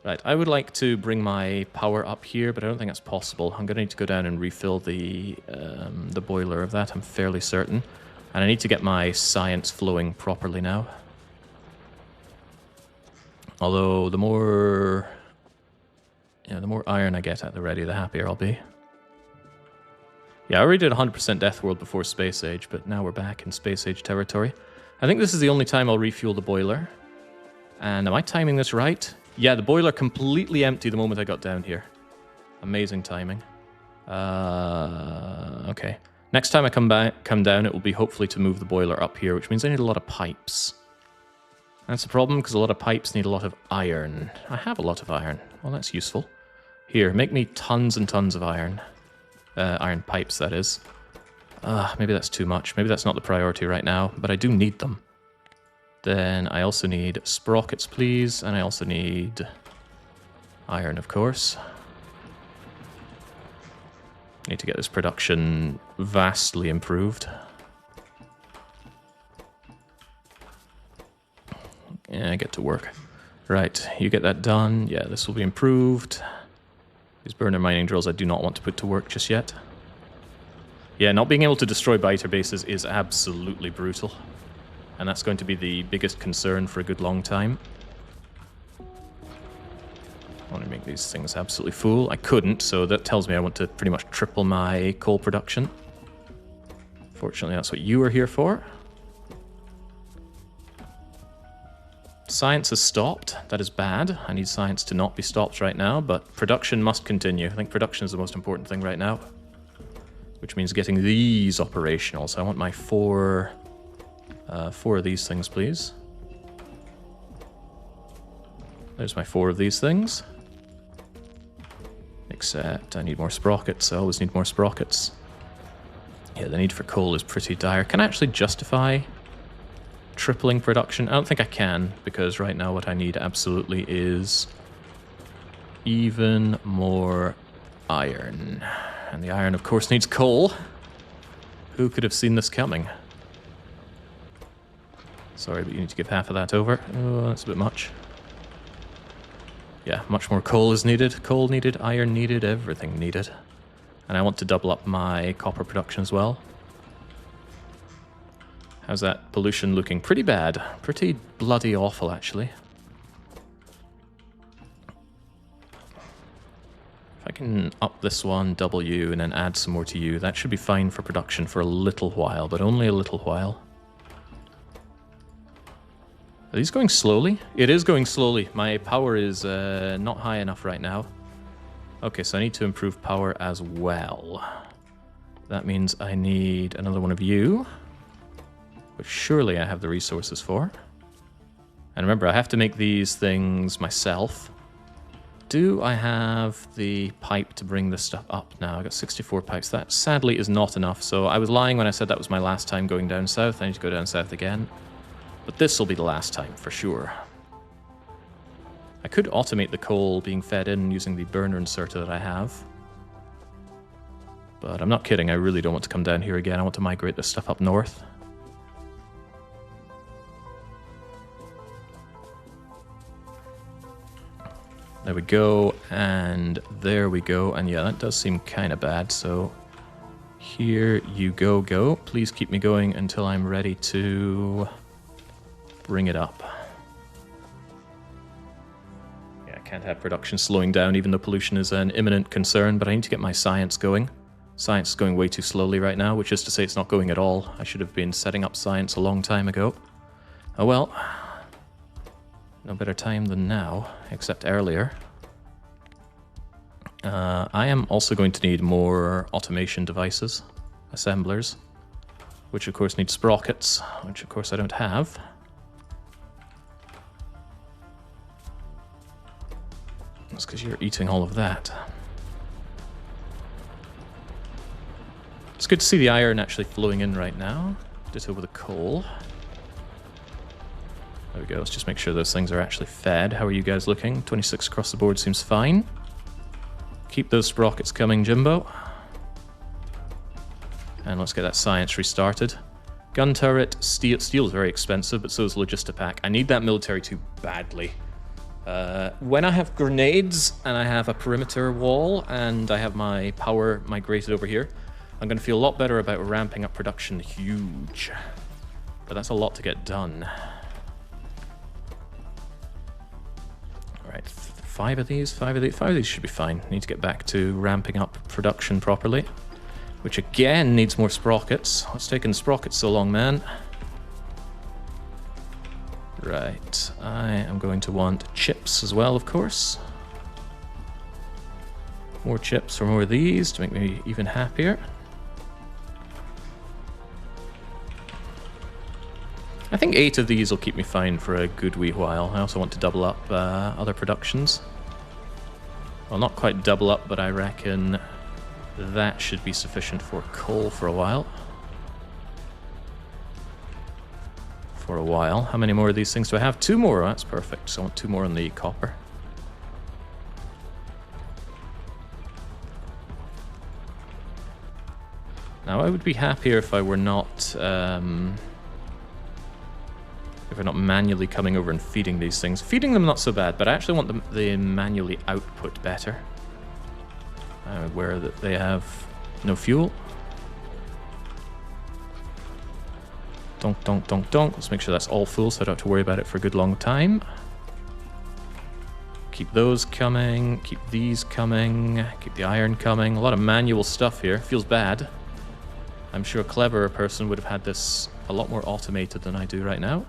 Right, I would like to bring my power up here, but I don't think that's possible. I'm going to need to go down and refill the boiler of that, I'm fairly certain. And I need to get my science flowing properly now. Although, the more iron I get at the ready, the happier I'll be. Yeah, I already did 100% Deathworld before Space Age, but now we're back in Space Age territory. I think this is the only time I'll refuel the boiler. And am I timing this right? Yeah, the boiler completely empty the moment I got down here. Amazing timing. Okay. Next time I come down, it will be hopefully to move the boiler up here, which means I need a lot of pipes. That's the problem, because a lot of pipes need a lot of iron. I have a lot of iron. Well, that's useful. Here, make me tons and tons of iron. Iron pipes, that is. Maybe that's too much. Maybe that's not the priority right now, but I do need them. Then I also need sprockets, please, and I also need iron, of course. Need to get this production vastly improved. Yeah, get to work. Right, you get that done. Yeah, this will be improved. These burner mining drills I do not want to put to work just yet. Yeah, not being able to destroy biter bases is absolutely brutal. And that's going to be the biggest concern for a good long time. I want to make these things absolutely full. I couldn't, so that tells me I want to pretty much triple my coal production. Fortunately, that's what you are here for. Science has stopped. That is bad. I need science to not be stopped right now, but production must continue. I think production is the most important thing right now. Which means getting these operational. So I want my four of these things, please. There's my 4 of these things. Except I need more sprockets. I always need more sprockets. Yeah, the need for coal is pretty dire. Can I actually justify tripling production? I don't think I can, because right now what I need absolutely is even more iron. And the iron, of course, needs coal. Who could have seen this coming? Sorry, but you need to give half of that over. Oh, that's a bit much. Yeah, much more coal is needed. Coal needed, iron needed, everything needed. And I want to double up my copper production as well. How's that pollution looking? Pretty bad. Pretty bloody awful, actually. If I can up this one, double you, and then add some more to you, that should be fine for production for a little while, but only a little while. Are these going slowly? It is going slowly. My power is not high enough right now. Okay, so I need to improve power as well. That means I need another one of you, which surely I have the resources for. And remember, I have to make these things myself. Do I have the pipe to bring this stuff up now? I got 64 pipes. That sadly is not enough. So I was lying when I said that was my last time going down south. I need to go down south again. But this will be the last time for sure. I could automate the coal being fed in using the burner inserter that I have. But I'm not kidding. I really don't want to come down here again. I want to migrate this stuff up north. There we go, and there we go, and yeah, that does seem kind of bad, so here you go. Please keep me going until I'm ready to bring it up. Yeah, I can't have production slowing down, even though pollution is an imminent concern, but I need to get my science going. Science is going way too slowly right now, which is to say it's not going at all. I should have been setting up science a long time ago. Oh well. No better time than now, except earlier. I am also going to need more automation devices, assemblers, which of course need sprockets, which of course I don't have. That's because you're eating all of that. It's good to see the iron actually flowing in right now. Ditto with the coal. There we go, let's just make sure those things are actually fed. How are you guys looking? 26 across the board seems fine. Keep those sprockets coming, Jimbo. And let's get that science restarted. Gun turret, steel. Steel is very expensive, but so is Logistipack. I need that military too badly. When I have grenades, and I have a perimeter wall, and I have my power migrated over here, I'm going to feel a lot better about ramping up production huge. But that's a lot to get done. Alright, 5 of these should be fine. Need to get back to ramping up production properly. Which again needs more sprockets. What's taking the sprockets so long, man? Right, I am going to want chips as well, of course. More chips for more of these to make me even happier. I think 8 of these will keep me fine for a good wee while. I also want to double up other productions. Well, not quite double up, but I reckon that should be sufficient for coal for a while. How many more of these things do I have? 2 more. That's perfect. So I want 2 more on the copper. Now, I would be happier if I were not... if we're not manually coming over and feeding these things. Feeding them not so bad, but I actually want the manually output better. I'm aware that they have no fuel. Donk, donk, donk, donk. Let's make sure that's all full so I don't have to worry about it for a good long time. Keep those coming, keep these coming, keep the iron coming. A lot of manual stuff here. Feels bad. I'm sure a cleverer person would have had this a lot more automated than I do right now.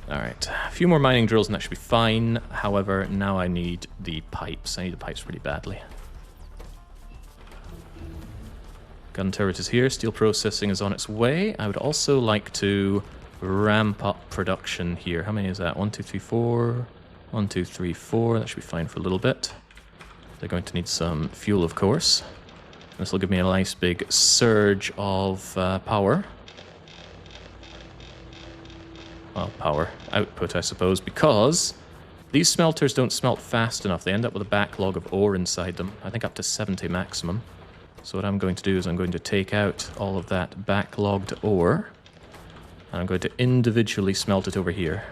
Alright, a few more mining drills and that should be fine. However, now I need the pipes. I need the pipes pretty badly. Gun turret is here, steel processing is on its way. I would also like to ramp up production here. How many is that? 1, 2, 3, 4. 1, 2, 3, 4. That should be fine for a little bit. They're going to need some fuel, of course. This will give me a nice big surge of power. Well, power output, I suppose, because these smelters don't smelt fast enough. They end up with a backlog of ore inside them. I think up to 70 maximum. So what I'm going to do is I'm going to take out all of that backlogged ore. And I'm going to individually smelt it over here.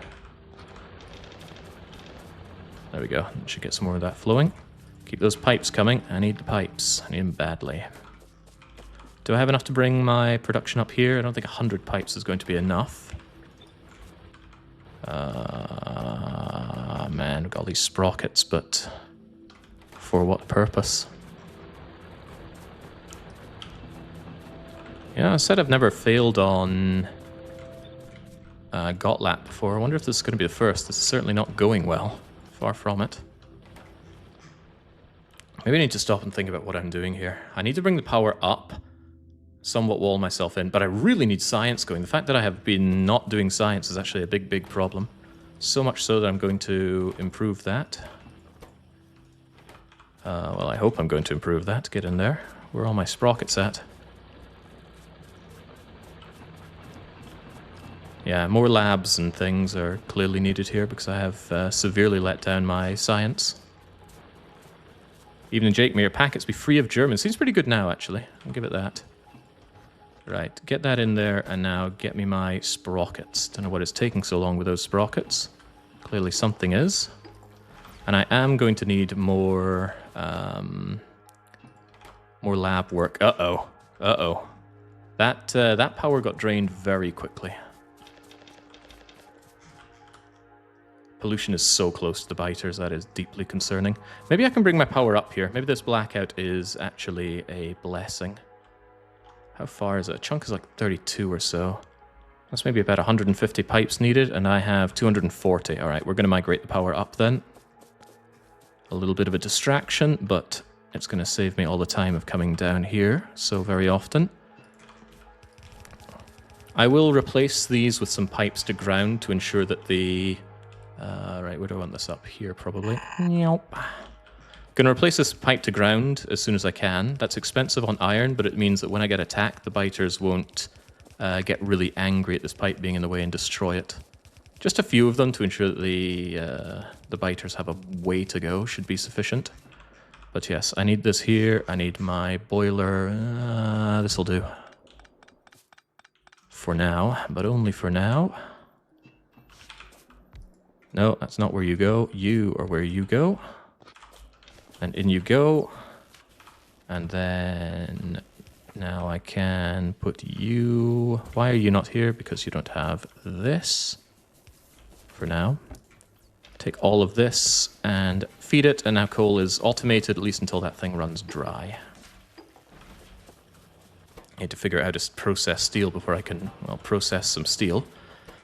There we go. Should get some more of that flowing. Keep those pipes coming. I need the pipes. I need them badly. Do I have enough to bring my production up here? I don't think 100 pipes is going to be enough. Man, we've got all these sprockets, but for what purpose? Yeah, I said I've never failed on GOTLAP before. I wonder if this is going to be the first. This is certainly not going well. Far from it. Maybe I need to stop and think about what I'm doing here. I need to bring the power up, somewhat wall myself in, but I really need science going. The fact that I have been not doing science is actually a big, big problem. So much so that I'm going to improve that. Well, I hope I'm going to improve that. Get in there. Where are all my sprockets at? Yeah, more labs and things are clearly needed here because I have severely let down my science. Even in Jake, may your packets be free of German. Seems pretty good now, actually. I'll give it that. Right, get that in there, and now get me my sprockets. Don't know what is taking so long with those sprockets. Clearly something is. And I am going to need more, more lab work. Uh-oh. Uh-oh. That power got drained very quickly. Pollution is so close to the biters, that is deeply concerning. Maybe I can bring my power up here. Maybe this blackout is actually a blessing. How far is it? A chunk is like 32 or so. That's maybe about 150 pipes needed, and I have 240. All right, we're going to migrate the power up then. A little bit of a distraction, but it's going to save me all the time of coming down here so very often. I will replace these with some pipes to ground to ensure that the... right, where do I want this up? Here, probably. Nope. Gonna replace this pipe to ground as soon as I can. That's expensive on iron, but it means that when I get attacked, the biters won't get really angry at this pipe being in the way and destroy it. Just a few of them to ensure that the biters have a way to go should be sufficient. But yes, I need this here. I need my boiler. This'll do. For now, but only for now. No, that's not where you go. You are where you go. And in you go. And then now I can put you... Why are you not here? Because you don't have this. For now. Take all of this and feed it. And now coal is automated, at least until that thing runs dry. I need to figure out how to process steel before I can, well, process some steel.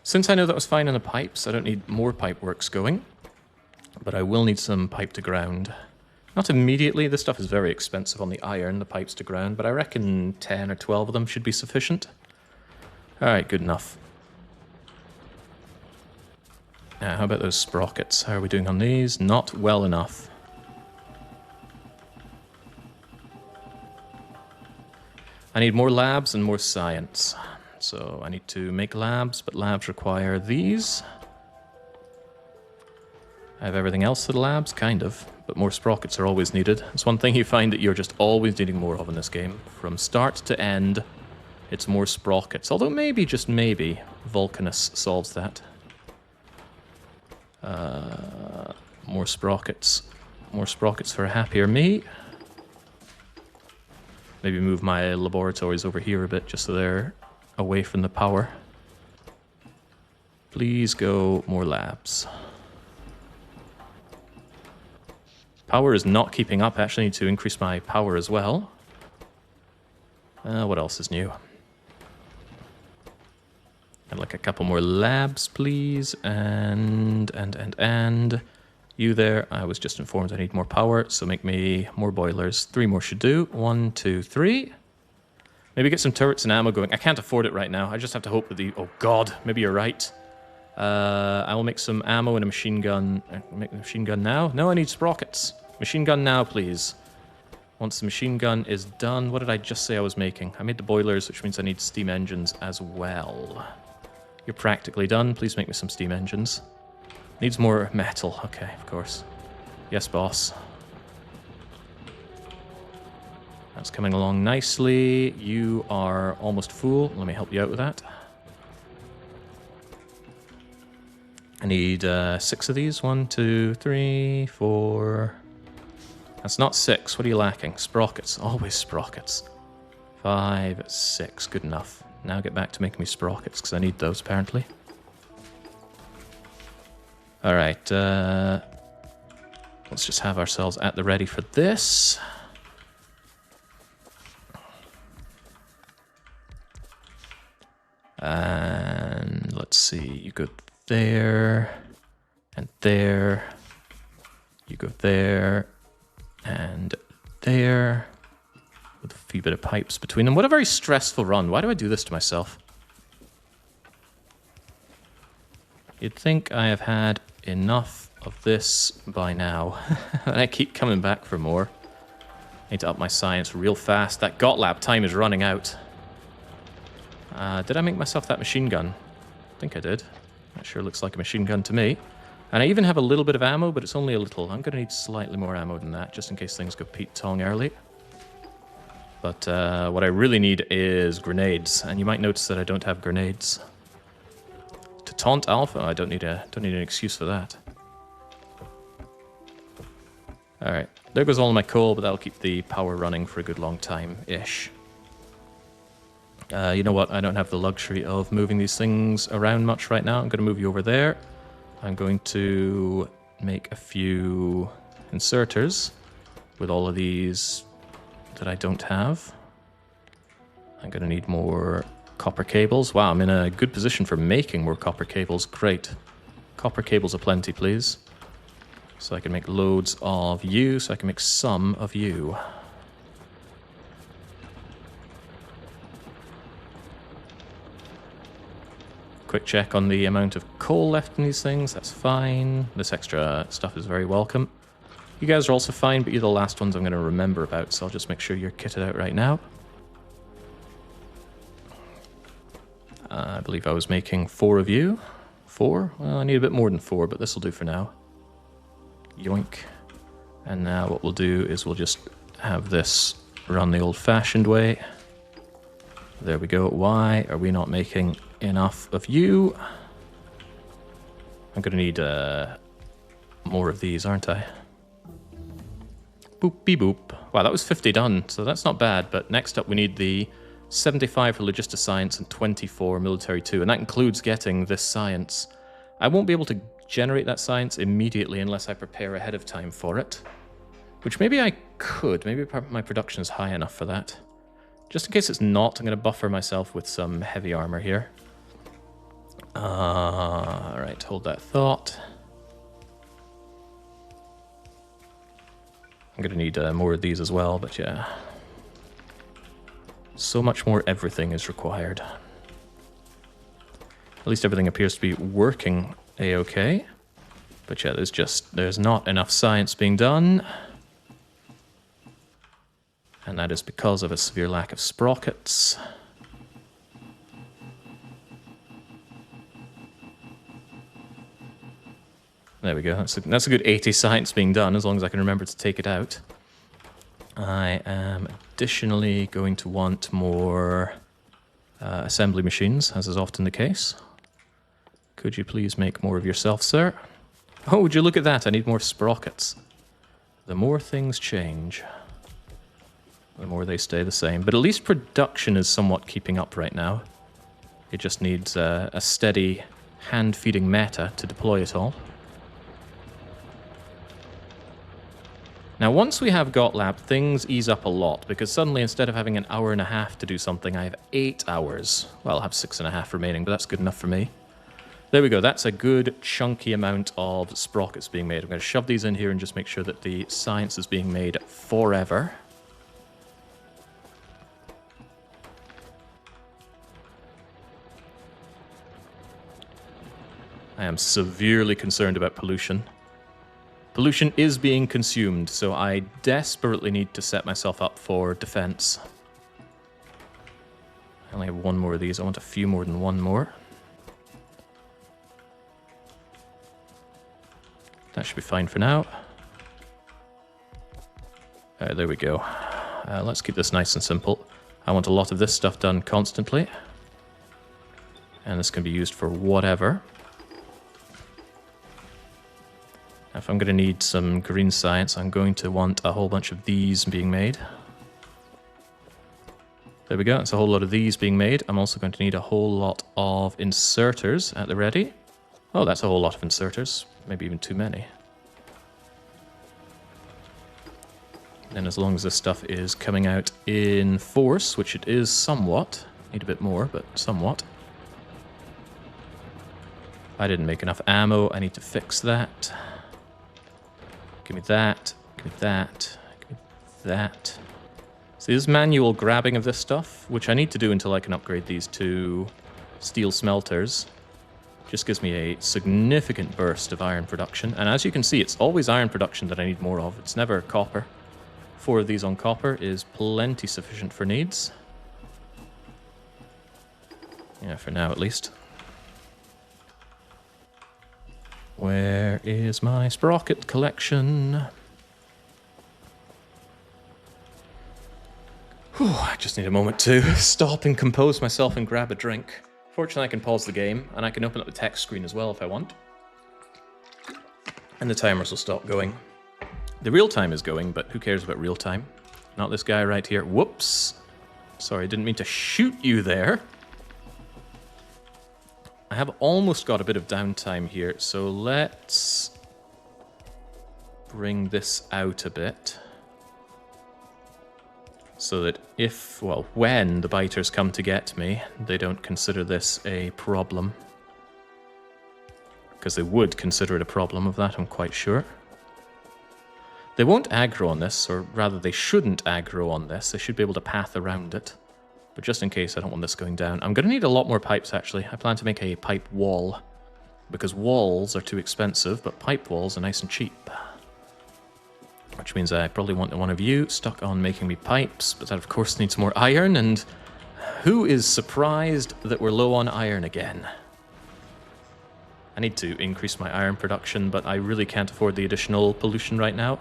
Since I know that was fine in the pipes, I don't need more pipe works going. But I will need some pipe to ground. Not immediately, this stuff is very expensive on the iron, the pipes to ground, but I reckon 10 or 12 of them should be sufficient. Alright, good enough. Now, how about those sprockets? How are we doing on these? Not well enough. I need more labs and more science. So I need to make labs, but labs require these. I have everything else for the labs, kind of, but more sprockets are always needed. It's one thing you find that you're just always needing more of in this game. From start to end, it's more sprockets. Although maybe, just maybe, Vulcanus solves that. More sprockets. More sprockets for a happier me. Maybe move my laboratories over here a bit, just so they're away from the power. Please go more labs. Power is not keeping up. I actually need to increase my power as well. What else is new? I'd like a couple more labs, please. And you there. I was just informed I need more power, so make me more boilers. 3 more should do. 1, 2, 3. Maybe get some turrets and ammo going. I can't afford it right now. I just have to hope that the... Oh, God. Maybe you're right. I will make some ammo and a machine gun. Make the machine gun now? No, I need sprockets. Machine gun now, please. Once the machine gun is done... What did I just say I was making? I made the boilers, which means I need steam engines as well. You're practically done. Please make me some steam engines. Needs more metal. Okay, of course. Yes, boss. That's coming along nicely. You are almost full. Let me help you out with that. I need 6 of these. 1, 2, 3, 4. That's not 6. What are you lacking? Sprockets. Always sprockets. 5, 6. Good enough. Now get back to making me sprockets, because I need those, apparently. Alright, let's just have ourselves at the ready for this. And let's see, you go there, and there, you go there, and there. With a few bit of pipes between them. What a very stressful run. Why do I do this to myself? You'd think I have had enough of this by now. And I keep coming back for more. I need to up my science real fast. That GOTLAP time is running out. Did I make myself that machine gun? I think I did. That sure looks like a machine gun to me. And I even have a little bit of ammo, but it's only a little. I'm going to need slightly more ammo than that, just in case things go Pete Tong early. But what I really need is grenades, and you might notice that I don't have grenades. To taunt Alpha, I don't need an excuse for that. Alright, there goes all of my coal, but that'll keep the power running for a good long time-ish. You know what, I don't have the luxury of moving these things around much right now. I'm going to move you over there. I'm going to make a few inserters with all of these that I don't have. I'm going to need more copper cables. Wow, I'm in a good position for making more copper cables. Great. Copper cables aplenty, please. So I can make loads of you, so I can make some of you. Quick check on the amount of coal left in these things. That's fine. This extra stuff is very welcome. You guys are also fine, but you're the last ones I'm going to remember about, so I'll just make sure you're kitted out right now. I believe I was making 4 of you. 4? Well, I need a bit more than 4, but this will do for now. Yoink. And now what we'll do is we'll just have this run the old-fashioned way. There we go. Why are we not making enough of you? I'm going to need more of these, aren't I? Boop-be boop. Wow, that was 50 done, so that's not bad. But next up we need the 75 for Logistic Science and 24 Military 2, and that includes getting this science. I won't be able to generate that science immediately unless I prepare ahead of time for it. Which maybe I could. Maybe my production is high enough for that. Just in case it's not, I'm going to buffer myself with some heavy armor here. Alright, hold that thought. I'm going to need more of these as well, but yeah. So much more everything is required. At least everything appears to be working a-okay. But yeah, there's not enough science being done. And that is because of a severe lack of sprockets. There we go. That's a good 80 science being done, as long as I can remember to take it out. I am additionally going to want more assembly machines, as is often the case. Could you please make more of yourself, sir? Oh, would you look at that? I need more sprockets. The more things change, the more they stay the same. But at least production is somewhat keeping up right now. It just needs a steady hand-feeding meta to deploy it all. Now, once we have GOTLAP, things ease up a lot, because suddenly, instead of having an hour and a half to do something, I have 8 hours. Well, I'll have 6.5 remaining, but that's good enough for me. There we go. That's a good, chunky amount of sprockets being made. I'm going to shove these in here and just make sure that the science is being made forever. I am severely concerned about pollution. Pollution is being consumed, so I desperately need to set myself up for defense. I only have 1 more of these. I want a few more than 1 more. That should be fine for now. There we go. Let's keep this nice and simple. I want a lot of this stuff done constantly. And this can be used for whatever. If I'm going to need some green science, I'm going to want a whole bunch of these being made. There we go, that's a whole lot of these being made. I'm also going to need a whole lot of inserters at the ready. Oh, that's a whole lot of inserters. Maybe even too many. And as long as this stuff is coming out in force, which it is somewhat, need a bit more, but somewhat. I didn't make enough ammo, I need to fix that. Give me that, give me that, give me that. See, this manual grabbing of this stuff, which I need to do until I can upgrade these to steel smelters, just gives me a significant burst of iron production. And as you can see, it's always iron production that I need more of. It's never copper. 4 of these on copper is plenty sufficient for needs. Yeah, for now at least. Where is my sprocket collection? Whew, I just need a moment to stop and compose myself and grab a drink. Fortunately, I can pause the game, and I can open up the text screen as well if I want. And the timers will stop going. The real time is going, but who cares about real time? Not this guy right here. Whoops. Sorry, I didn't mean to shoot you there. I have almost got a bit of downtime here, so let's bring this out a bit. So that if, well, when the biters come to get me, they don't consider this a problem. Because they would consider it a problem, of that I'm quite sure. They won't aggro on this, or rather they shouldn't aggro on this. They should be able to path around it. But just in case, I don't want this going down. I'm going to need a lot more pipes, actually. I plan to make a pipe wall. Because walls are too expensive, but pipe walls are nice and cheap. Which means I probably want one of you stuck on making me pipes, but that of course needs more iron, and who is surprised that we're low on iron again? I need to increase my iron production, but I really can't afford the additional pollution right now.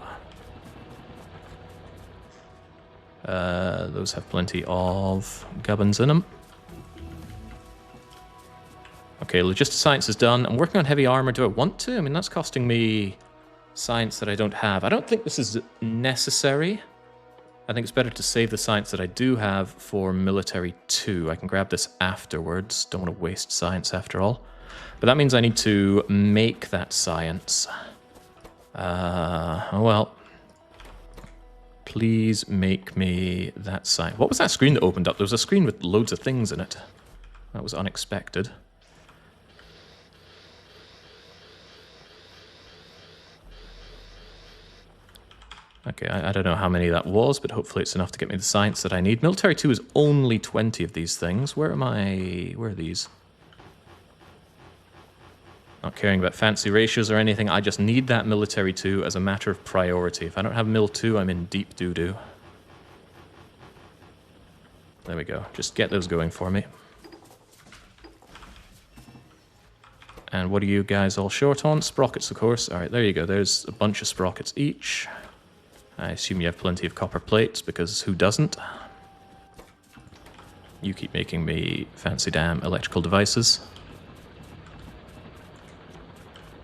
Those have plenty of gubbins in them. Okay, logistics science is done. I'm working on heavy armor. Do I want to? I mean, that's costing me science that I don't have. I don't think this is necessary. I think it's better to save the science that I do have for military 2. I can grab this afterwards. Don't want to waste science after all. But that means I need to make that science. Oh well. Please make me that science. What was that screen that opened up? There was a screen with loads of things in it. That was unexpected. Okay, I don't know how many that was, but hopefully it's enough to get me the science that I need. Military 2 is only 20 of these things. Where am I? Where are these? Not caring about fancy ratios or anything. I just need that military 2 as a matter of priority. If I don't have mil 2, I'm in deep doo-doo. There we go. Just get those going for me. And what are you guys all short on? Sprockets, of course. All right, there you go. There's a bunch of sprockets each. I assume you have plenty of copper plates, because who doesn't? You keep making me fancy damn electrical devices.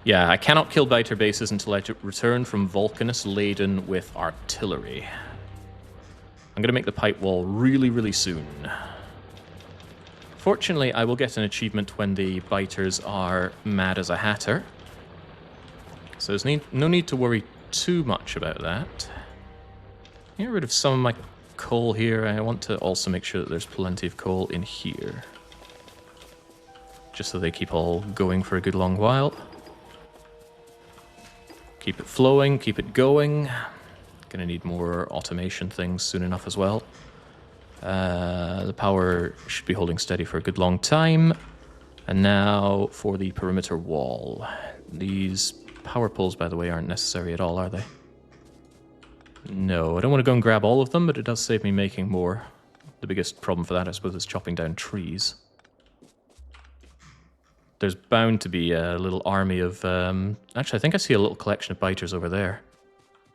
Yeah, I cannot kill biter bases until I return from Vulcanus laden with artillery. I'm going to make the pipe wall really, really soon. Fortunately, I will get an achievement when the biters are mad as a hatter. So there's no need to worry too much about that. Get rid of some of my coal here. I want to also make sure that there's plenty of coal in here. Just so they keep all going for a good long while. Keep it flowing, keep it going. Gonna need more automation things soon enough as well. The power should be holding steady for a good long time. And now for the perimeter wall. These power poles, by the way, aren't necessary at all, are they? No, I don't want to go and grab all of them, but it does save me making more. The biggest problem for that, I suppose, is chopping down trees. There's bound to be a little army of... Actually, I think I see a little collection of biters over there.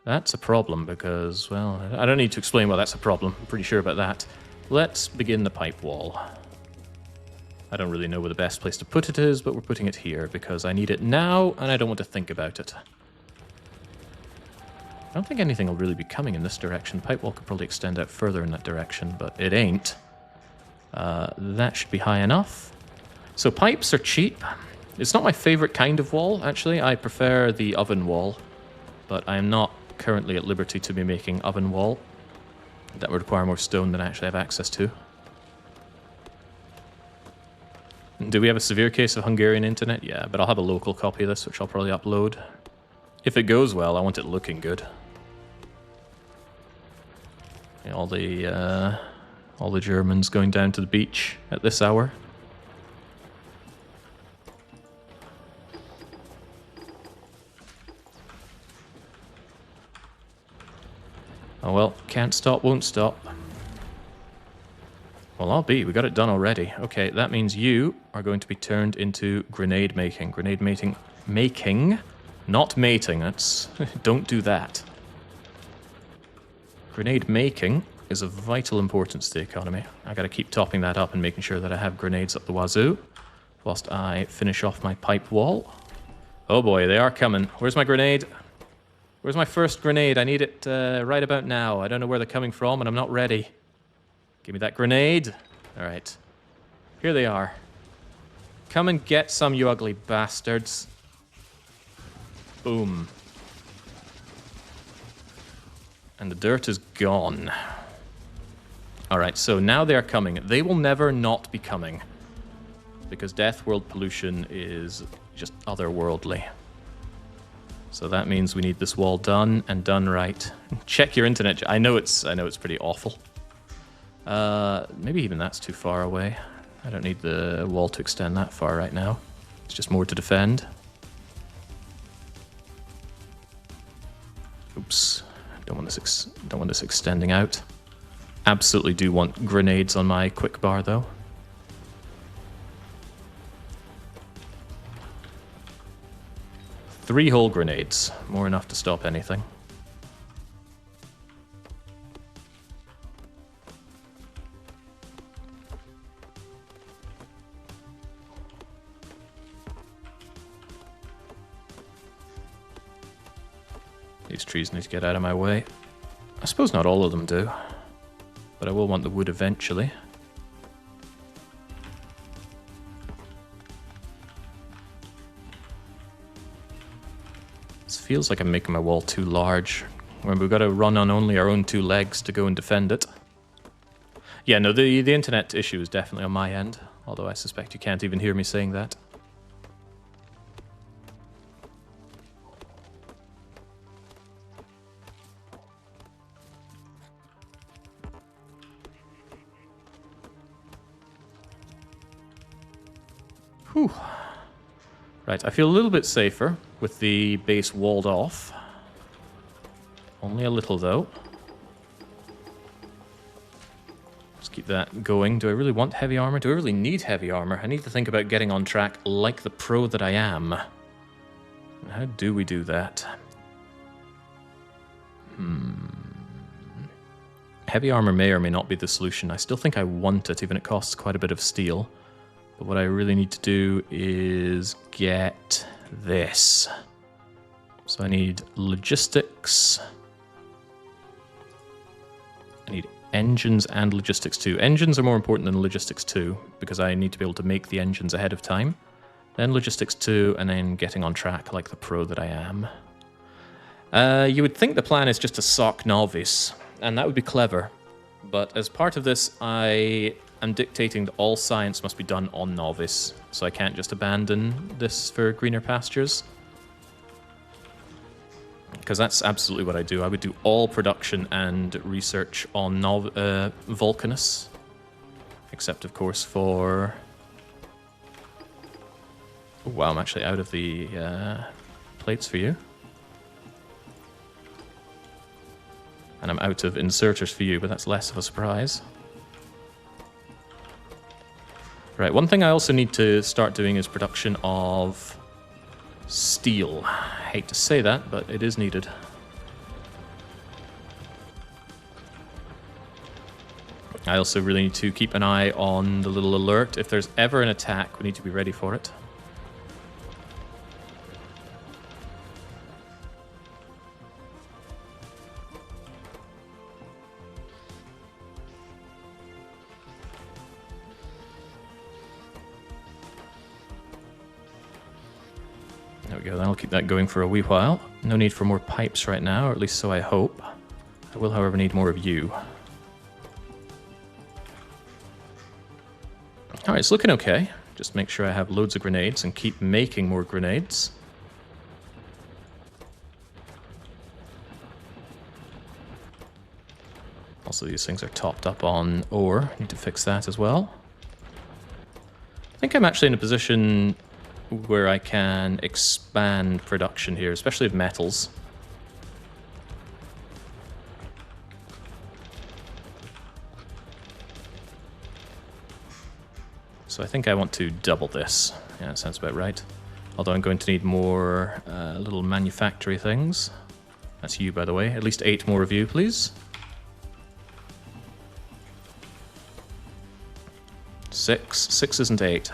That's a problem because, well, I don't need to explain why that's a problem. I'm pretty sure about that. Let's begin the pipe wall. I don't really know where the best place to put it is, but we're putting it here because I need it now and I don't want to think about it. I don't think anything will really be coming in this direction. The pipe wall could probably extend out further in that direction, but it ain't. That should be high enough. So pipes are cheap. It's not my favorite kind of wall, actually. I prefer the oven wall, but I am not currently at liberty to be making oven wall. That would require more stone than I actually have access to. Do we have a severe case of Hungarian internet? Yeah, but I'll have a local copy of this, which I'll probably upload. If it goes well, I want it looking good. All the Germans going down to the beach at this hour. Oh well, can't stop, won't stop. Well, I'll be. We got it done already. Okay, that means you are going to be turned into grenade making. Grenade making, not mating. That's don't do that. Grenade making is of vital importance to the economy. I got to keep topping that up and making sure that I have grenades up the wazoo, whilst I finish off my pipe wall. Oh boy, they are coming. Where's my grenade? Where's my first grenade? I need it right about now. I don't know where they're coming from, and I'm not ready. Give me that grenade. All right. Here they are. Come and get some, you ugly bastards. Boom. And the dirt is gone. All right, so now they are coming. They will never not be coming, because Deathworld pollution is just otherworldly. So that means we need this wall done and done right. Check your internet. I know it's pretty awful. Maybe even that's too far away. I don't need the wall to extend that far right now. It's just more to defend. Oops. Don't want this extending out. Absolutely do want grenades on my quick bar though. Three whole grenades. More enough to stop anything. These trees need to get out of my way. I suppose not all of them do, but I will want the wood eventually. This feels like I'm making my wall too large. Remember, we've got to run on only our own two legs to go and defend it. Yeah, no, the internet issue is definitely on my end, although I suspect you can't even hear me saying that. Whew. Right, I feel a little bit safer with the base walled off. Only a little, though. Let's keep that going. Do I really want heavy armor? Do I really need heavy armor? I need to think about getting on track like the pro that I am. How do we do that? Heavy armor may or may not be the solution. I still think I want it, even it costs quite a bit of steel. But what I really need to do is get this. So I need logistics. I need engines and logistics too. Engines are more important than logistics too, because I need to be able to make the engines ahead of time. Then logistics too, and then getting on track like the pro that I am. You would think the plan is just to sock Nauvis, and that would be clever. But as part of this, I am dictating that all science must be done on Nauvis, so I can't just abandon this for greener pastures. Because that's absolutely what I do. I would do all production and research on Vulcanus. Except, of course, for... Oh, wow, I'm actually out of the plates for you. And I'm out of inserters for you, but that's less of a surprise. Right, one thing I also need to start doing is production of steel. I hate to say that, but it is needed. I also really need to keep an eye on the little alert. If there's ever an attack, we need to be ready for it. There we go, then I'll keep that going for a wee while. No need for more pipes right now, or at least so I hope. I will, however, need more of you. Alright, it's looking okay. Just make sure I have loads of grenades and keep making more grenades. Also, these things are topped up on ore. Need to fix that as well. I think I'm actually in a position where I can expand production here, especially of metals. So I think I want to double this. Yeah, that sounds about right. Although I'm going to need more little manufactory things. That's you, by the way. At least 8 more of you, please. 6. 6 isn't 8.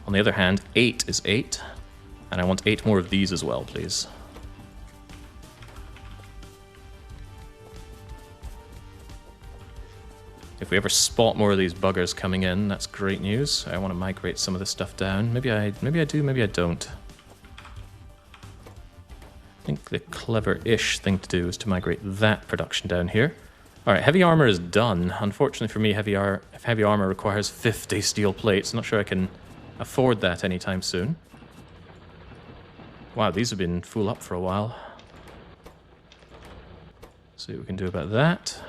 On the other hand, 8 is 8. And I want 8 more of these as well, please. If we ever spot more of these buggers coming in, that's great news. I want to migrate some of this stuff down. Maybe I do, maybe I don't. I think the clever-ish thing to do is to migrate that production down here. Alright, heavy armor is done. Unfortunately for me, heavy armor requires 50 steel plates. I'm not sure I can afford that anytime soon. Wow, these have been full up for a while. See what we can do about that.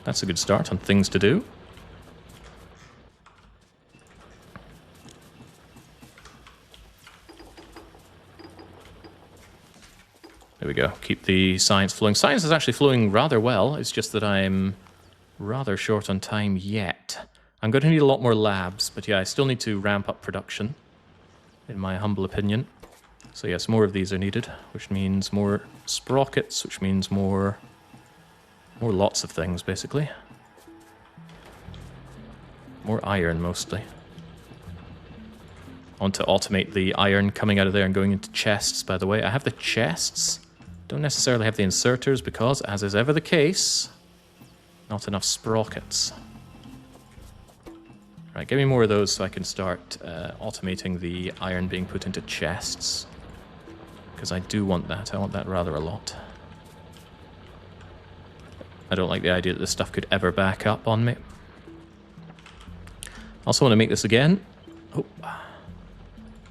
That's a good start on things to do. There we go. Keep the science flowing. Science is actually flowing rather well. It's just that I'm rather short on time yet. I'm going to need a lot more labs, but yeah, I still need to ramp up production, in my humble opinion. So yes, more of these are needed, which means more sprockets, which means more lots of things, basically. More iron, mostly. I want to automate the iron coming out of there and going into chests, by the way. I have the chests. Don't necessarily have the inserters because, as is ever the case, not enough sprockets. Right, give me more of those so I can start automating the iron being put into chests. Because I do want that. I want that rather a lot. I don't like the idea that this stuff could ever back up on me. Also want to make this again. Oh.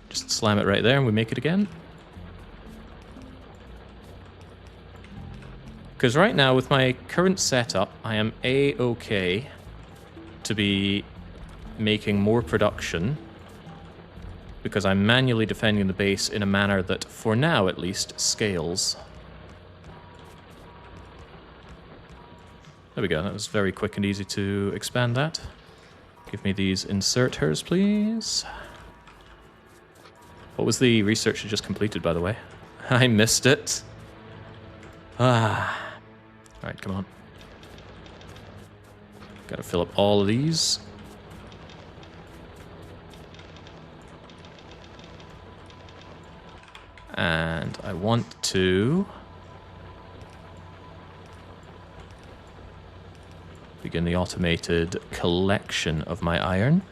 Just slam it right there and we make it again. Because right now, with my current setup, I am A-okay to be making more production because I'm manually defending the base in a manner that, for now at least, scales. There we go, that was very quick and easy to expand that. Give me these inserters, please. What was the research you just completed, by the way? I missed it. Alright, come on. Gotta fill up all of these. And I want to begin the automated collection of my iron.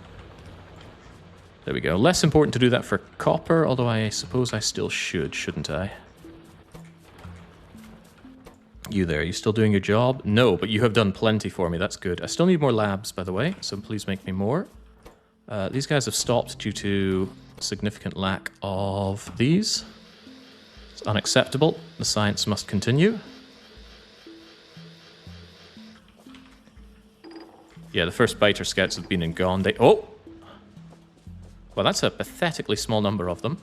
There we go. Less important to do that for copper, although I suppose I still should, shouldn't I? You there, you still doing your job? No, but you have done plenty for me, that's good. I still need more labs, by the way, so please make me more. These guys have stopped due to significant lack of these. It's unacceptable. The science must continue. Yeah, the first biter scouts have been and gone. Oh! Well, that's a pathetically small number of them.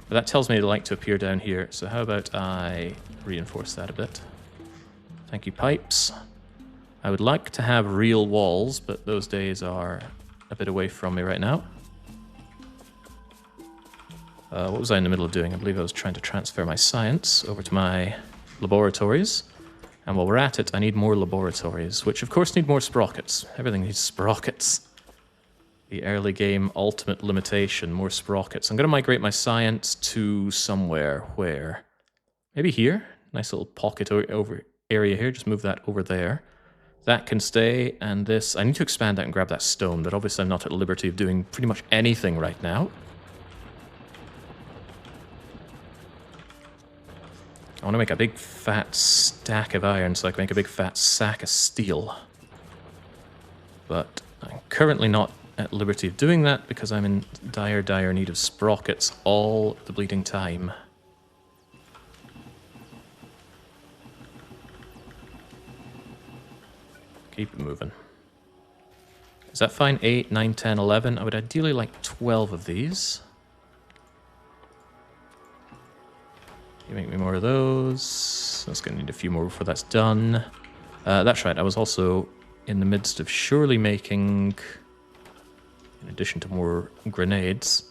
But that tells me they like to appear down here, so how about I reinforce that a bit. Thank you, pipes. I would like to have real walls, but those days are a bit away from me right now. What was I in the middle of doing? I believe I was trying to transfer my science over to my laboratories. And while we're at it, I need more laboratories, which of course need more sprockets. Everything needs sprockets. The early game ultimate limitation, more sprockets. I'm going to migrate my science to somewhere. Where? Maybe here? Nice little pocket over area here. Just move that over there. That can stay, and this... I need to expand that and grab that stone, but obviously I'm not at liberty of doing pretty much anything right now. I want to make a big fat stack of iron so I can make a big fat sack of steel. But I'm currently not at liberty of doing that because I'm in dire, dire need of sprockets all the bleeding time. Keep it moving. Is that fine? 8, 9, 10, 11. I would ideally like 12 of these. You make me more of those. That's going to need a few more before that's done. That's right, I was also in the midst of surely making, in addition to more grenades,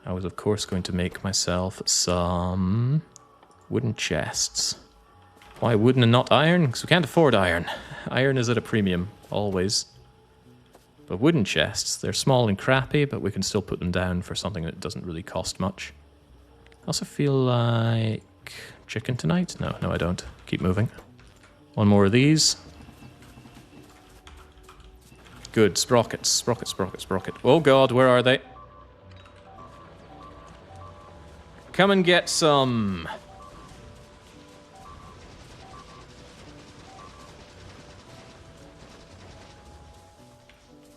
I was of course going to make myself some wooden chests. Why wooden and not iron? Because we can't afford iron. Iron is at a premium, always. But wooden chests, they're small and crappy, but we can still put them down for something that doesn't really cost much. I also feel like chicken tonight? No, I don't. Keep moving. One more of these. Good, sprockets, sprocket. Oh god, where are they? Come and get some.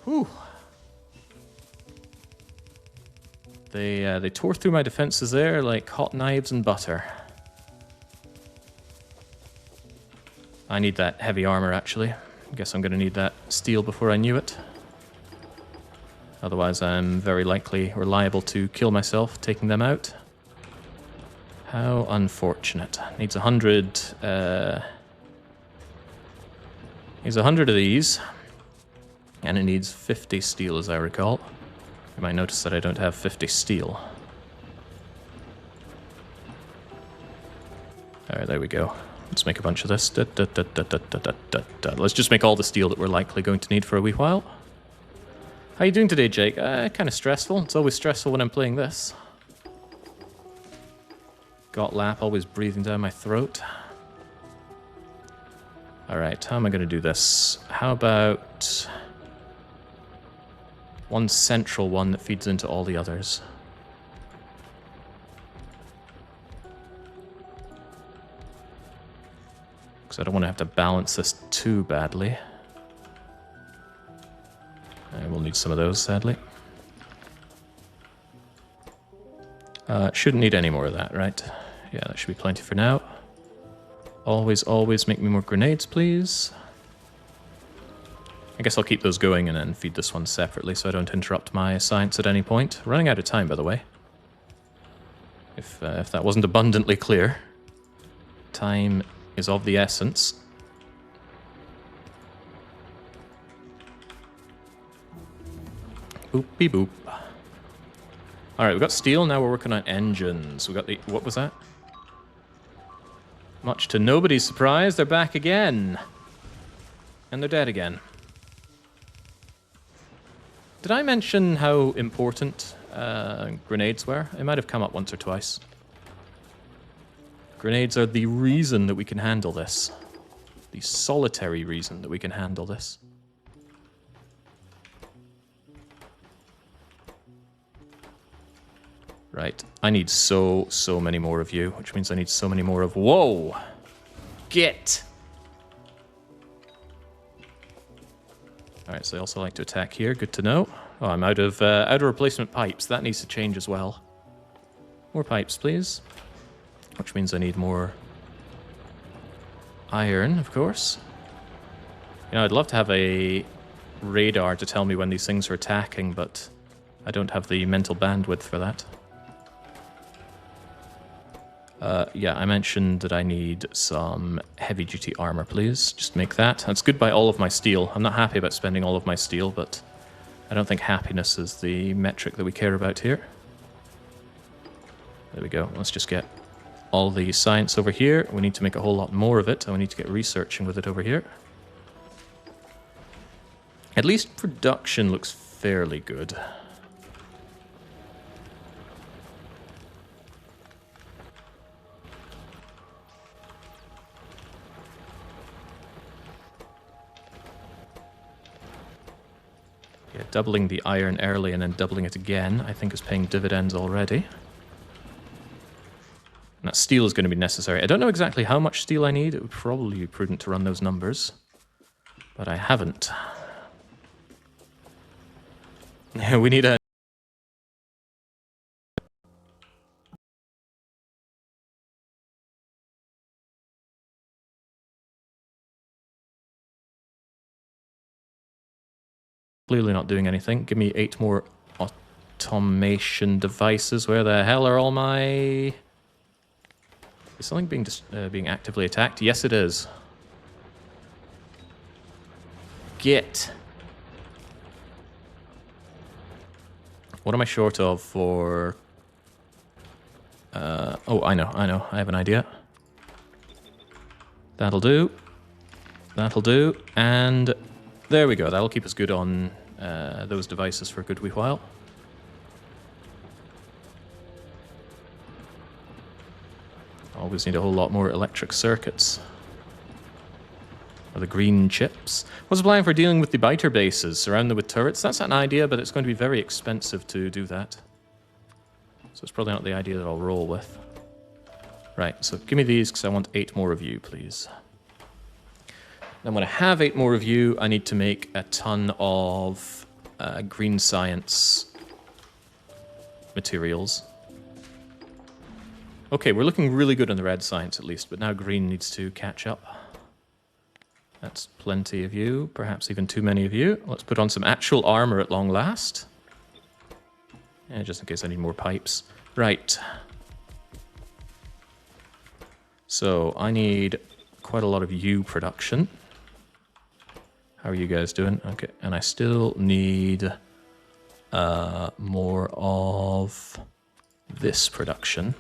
Whew. They tore through my defenses there like hot knives and butter. I need that heavy armor, actually. I guess I'm going to need that steel before I knew it. Otherwise, I'm very likely or liable to kill myself taking them out. How unfortunate. Needs 100. Needs 100 of these. And it needs 50 steel, as I recall. You might notice that I don't have 50 steel. Alright, there we go. Let's make a bunch of this. Let's just make all the steel that we're likely going to need for a wee while. How you doing today, Jake? Kind of stressful. It's always stressful when I'm playing this. GOTLAP always breathing down my throat. Alright, how am I going to do this? How about one central one that feeds into all the others? Because I don't want to have to balance this too badly. I will need some of those, sadly. Shouldn't need any more of that, right? Yeah, that should be plenty for now. Always make me more grenades, please. I guess I'll keep those going and then feed this one separately so I don't interrupt my science at any point. Running out of time, by the way. If that wasn't abundantly clear. Time is of the essence. Boopy boop. Alright, we've got steel, now we're working on engines. We got the... what was that? Much to nobody's surprise, they're back again. And they're dead again. Did I mention how important grenades were? It might have come up once or twice. Grenades are the reason that we can handle this. The solitary reason that we can handle this. Right, I need so many more of you, which means I need so many more of... Whoa! Get! Alright, so they also like to attack here, good to know. Oh, I'm out of replacement pipes, that needs to change as well. More pipes, please. Which means I need more iron, of course. You know, I'd love to have a radar to tell me when these things are attacking, but I don't have the mental bandwidth for that. Yeah, I mentioned that I need some heavy-duty armor, please. Just make that. That's goodbye all of my steel. I'm not happy about spending all of my steel, but I don't think happiness is the metric that we care about here. There we go. Let's just get all the science over here. We need to make a whole lot more of it, and we need to get researching with it over here. At least production looks fairly good. Yeah, doubling the iron early and then doubling it again, I think is paying dividends already. And that steel is going to be necessary. I don't know exactly how much steel I need. It would probably be prudent to run those numbers. But I haven't. We need a... Clearly not doing anything. Give me 8 more automation devices. Where the hell are all my... Is something being actively attacked? Yes, it is. Get. What am I short of for... oh, I know. I have an idea. That'll do. That'll do. And there we go. That'll keep us good on those devices for a good wee while. Always need a whole lot more electric circuits. Or the green chips. What's the plan for dealing with the biter bases? Surround them with turrets? That's an idea, but it's going to be very expensive to do that. So it's probably not the idea that I'll roll with. Right, so give me these because I want 8 more of you, please. Then when I have 8 more of you, I need to make a ton of green science materials. Okay, we're looking really good on the red science at least, but now green needs to catch up. That's plenty of you, perhaps even too many of you. Let's put on some actual armor at long last. Yeah, just in case I need more pipes. Right. So I need quite a lot of you production. How are you guys doing? Okay, and I still need more of this production.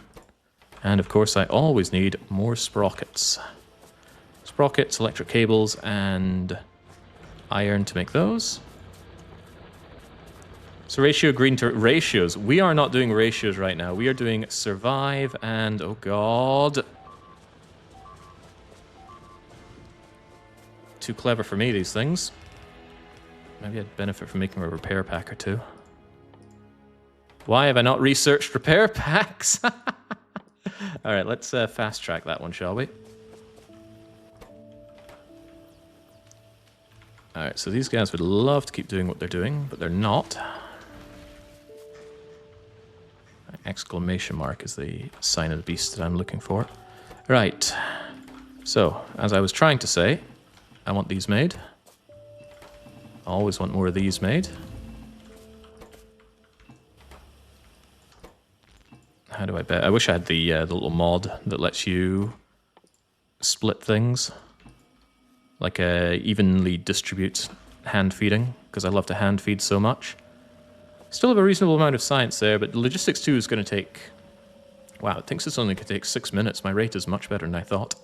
And of course I always need more sprockets. Sprockets, electric cables, and iron to make those. So ratio green to ratios. We are not doing ratios right now. We are doing survive and, oh god. Too clever for me, these things. Maybe I'd benefit from making a repair pack or two. Why have I not researched repair packs? Alright, let's fast track that one, shall we? Alright, so these guys would love to keep doing what they're doing, but they're not. Exclamation mark is the sign of the beast that I'm looking for. Right, so, as I was trying to say, I want these made. I always want more of these made. How do I bet? I wish I had the little mod that lets you split things. Like evenly distribute hand feeding, because I love to hand feed so much. Still have a reasonable amount of science there, but logistics 2 is going to take... Wow, it thinks it's only going to take 6 minutes. My rate is much better than I thought.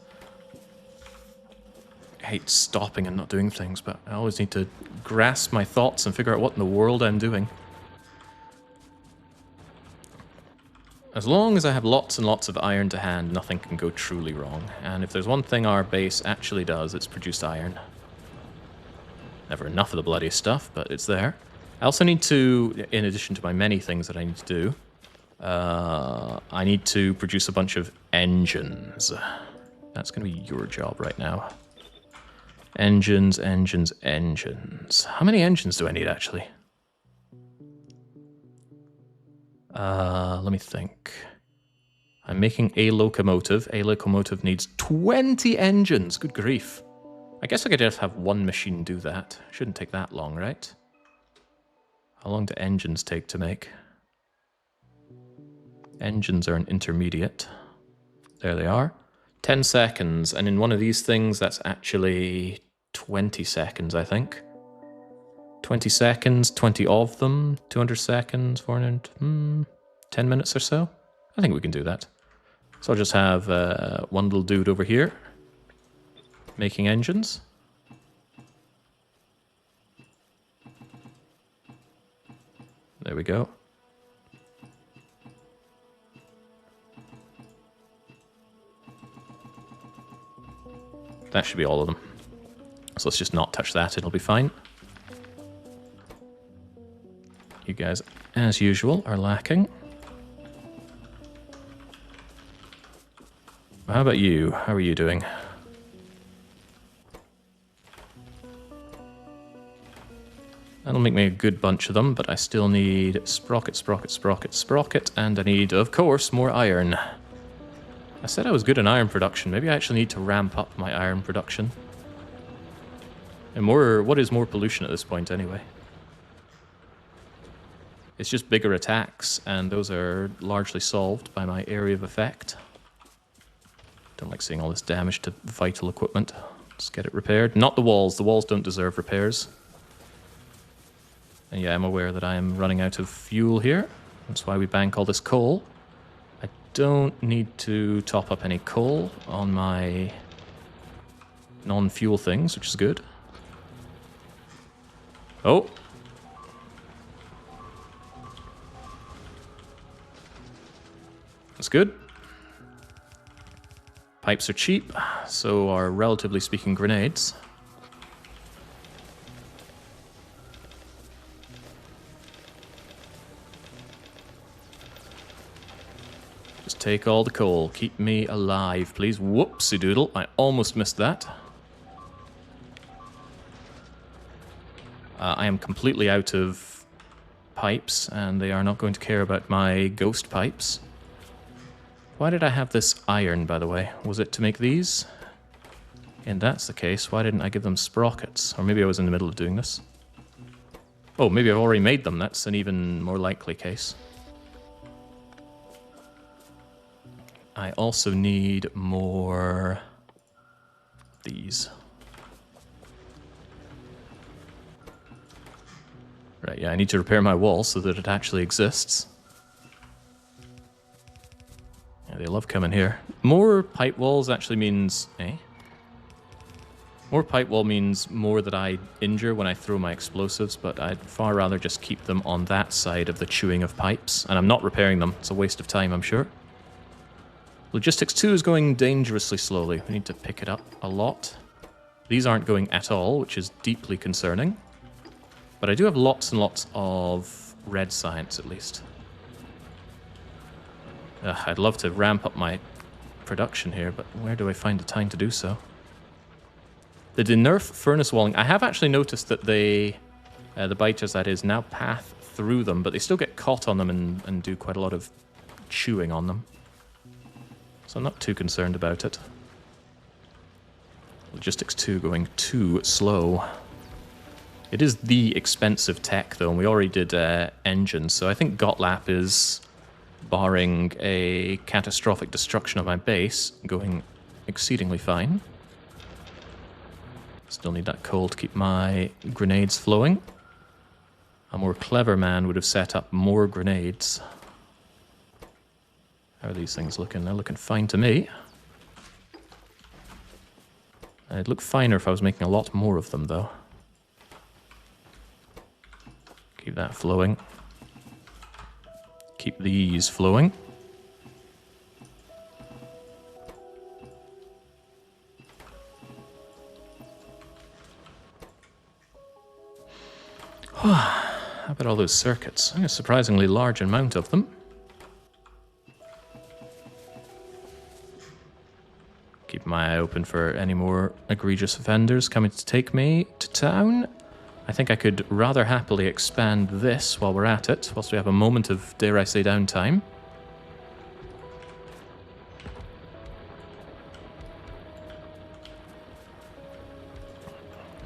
I hate stopping and not doing things, but I always need to grasp my thoughts and figure out what in the world I'm doing. As long as I have lots and lots of iron to hand, nothing can go truly wrong. And if there's one thing our base actually does, it's produce iron. Never enough of the bloody stuff, but it's there. I also need to, in addition to my many things that I need to do, I need to produce a bunch of engines. That's going to be your job right now. Engines, engines, engines. How many engines do I need, actually? Let me think. I'm making a locomotive. A locomotive needs 20 engines. Good grief. I guess I could just have one machine do that. Shouldn't take that long, right? How long do engines take to make? Engines are an intermediate. There they are. 10 seconds. And in one of these things, that's actually 20 seconds, I think. 20 seconds, 20 of them, 200 seconds, 400, 10 minutes or so. I think we can do that. So I'll just have one little dude over here making engines. There we go. That should be all of them. So let's just not touch that, it'll be fine. You guys, as usual, are lacking. How about you? How are you doing? That'll make me a good bunch of them, but I still need sprocket, sprocket, sprocket, sprocket, and I need, of course, more iron. I said I was good in iron production. Maybe I actually need to ramp up my iron production. And what is more pollution at this point, anyway? It's just bigger attacks, and those are largely solved by my area of effect. Don't like seeing all this damage to vital equipment. Let's get it repaired. Not the walls. The walls don't deserve repairs. And yeah, I'm aware that I am running out of fuel here. That's why we bank all this coal. I don't need to top up any coal on my non-fuel things, which is good. Oh! That's good. Pipes are cheap, so are, relatively speaking, grenades. Just take all the coal. Keep me alive, please. Whoopsie doodle. I almost missed that. I am completely out of pipes, and they are not going to care about my ghost pipes. Why did I have this iron, by the way? Was it to make these? And that's the case, why didn't I give them sprockets? Or maybe I was in the middle of doing this. Oh, maybe I've already made them. That's an even more likely case. I also need more... these. Right, yeah, I need to repair my wall so that it actually exists. Yeah, they love coming here. More pipe walls actually means... eh? More pipe wall means more that I injure when I throw my explosives, but I'd far rather just keep them on that side of the chewing of pipes. And I'm not repairing them. It's a waste of time, I'm sure. Logistics 2 is going dangerously slowly. We need to pick it up a lot. These aren't going at all, which is deeply concerning. But I do have lots and lots of red science, at least. I'd love to ramp up my production here, but where do I find the time to do so? The nerf furnace walling. I have actually noticed that they, the biters that is, now path through them, but they still get caught on them and do quite a lot of chewing on them. So I'm not too concerned about it. Logistics 2 going too slow. It is the expensive tech, though, and we already did engines, so I think GOTLAP is, barring a catastrophic destruction of my base, going exceedingly fine. Still need that coal to keep my grenades flowing. A more clever man would have set up more grenades. How are these things looking? They're looking fine to me. It'd look finer if I was making a lot more of them, though. Keep that flowing. Keep these flowing. How about all those circuits? A surprisingly large amount of them. Keep my eye open for any more egregious offenders coming to take me to town. I think I could rather happily expand this while we're at it, whilst we have a moment of, dare I say, downtime.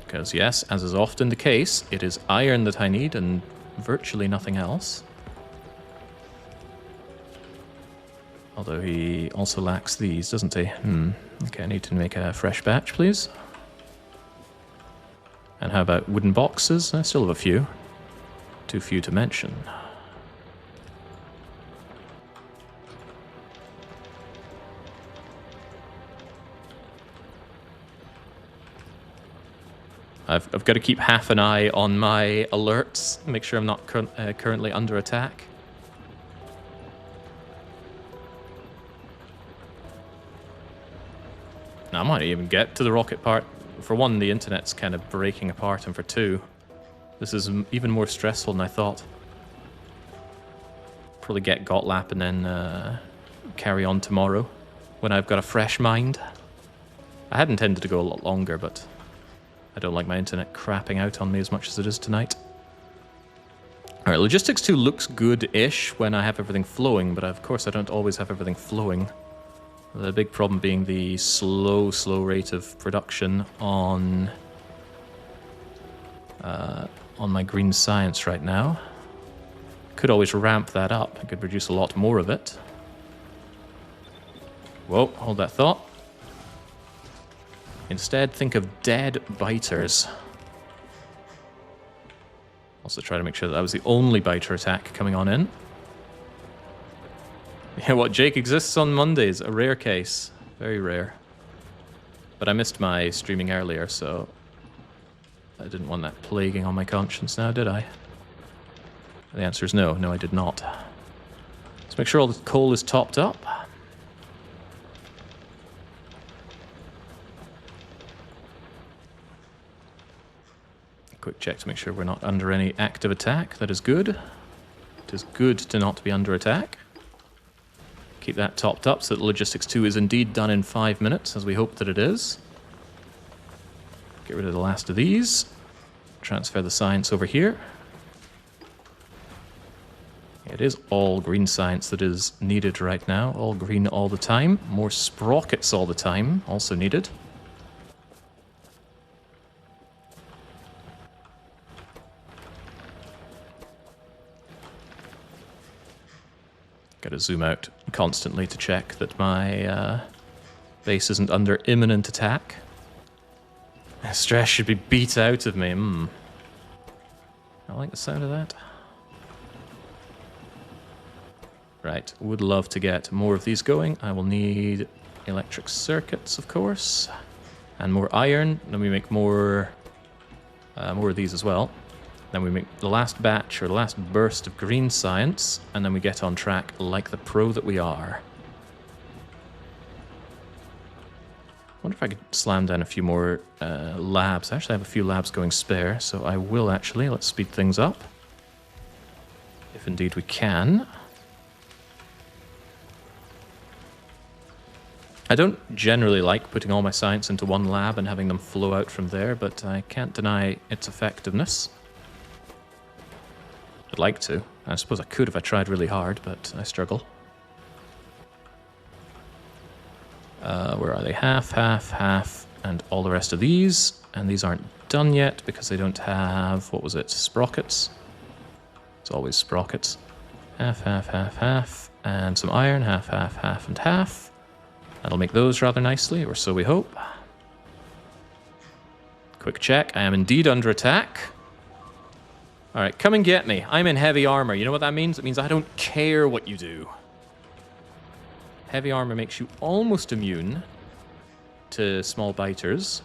Because yes, as is often the case, it is iron that I need and virtually nothing else. Although he also lacks these, doesn't he? Okay, I need to make a fresh batch, please. And how about wooden boxes? I still have a few. Too few to mention. I've got to keep half an eye on my alerts, make sure I'm not currently under attack. Now, I might even get to the rocket part. For one, the internet's kind of breaking apart, and for two, this is even more stressful than I thought. Probably get GOTLAP and then carry on tomorrow when I've got a fresh mind. I had intended to go a lot longer, but I don't like my internet crapping out on me as much as it is tonight. Alright, Logistics 2 looks good-ish when I have everything flowing, but of course I don't always have everything flowing. The big problem being the slow rate of production on my green science right now. Could always ramp that up. I could produce a lot more of it. Whoa, hold that thought. Instead, think of dead biters. Also try to make sure that was the only biter attack coming on in. Yeah, what, Jake exists on Mondays? A rare case. Very rare. But I missed my streaming earlier, so I didn't want that plaguing on my conscience now, did I? The answer is no. No, I did not. Let's make sure all the coal is topped up. Quick check to make sure we're not under any active attack. That is good. It is good to not be under attack. Keep that topped up so that Logistics 2 is indeed done in 5 minutes, as we hope that it is. Get rid of the last of these. Transfer the science over here. It is all green science that is needed right now. All green all the time. More sprockets all the time, also needed. Gotta zoom out constantly to check that my base isn't under imminent attack. Stress should be beat out of me. I like the sound of that. Right, would love to get more of these going. I will need electric circuits, of course, and more iron. Then we make more of these as well. Then we make the last batch, or the last burst of green science, and then we get on track like the pro that we are. I wonder if I could slam down a few more labs. I actually have a few labs going spare, so I will actually. Let's speed things up. If indeed we can. I don't generally like putting all my science into one lab and having them flow out from there, but I can't deny its effectiveness. I'd like to. I suppose I could if I tried really hard, but I struggle. Where are they? Half, half, half, and all the rest of these. And these aren't done yet because they don't have, what was it, sprockets? It's always sprockets. Half, half, half, half, and some iron. Half, half, half, and half. That'll make those rather nicely, or so we hope. Quick check. I am indeed under attack. Alright, come and get me. I'm in heavy armor. You know what that means? It means I don't care what you do. Heavy armor makes you almost immune to small biters.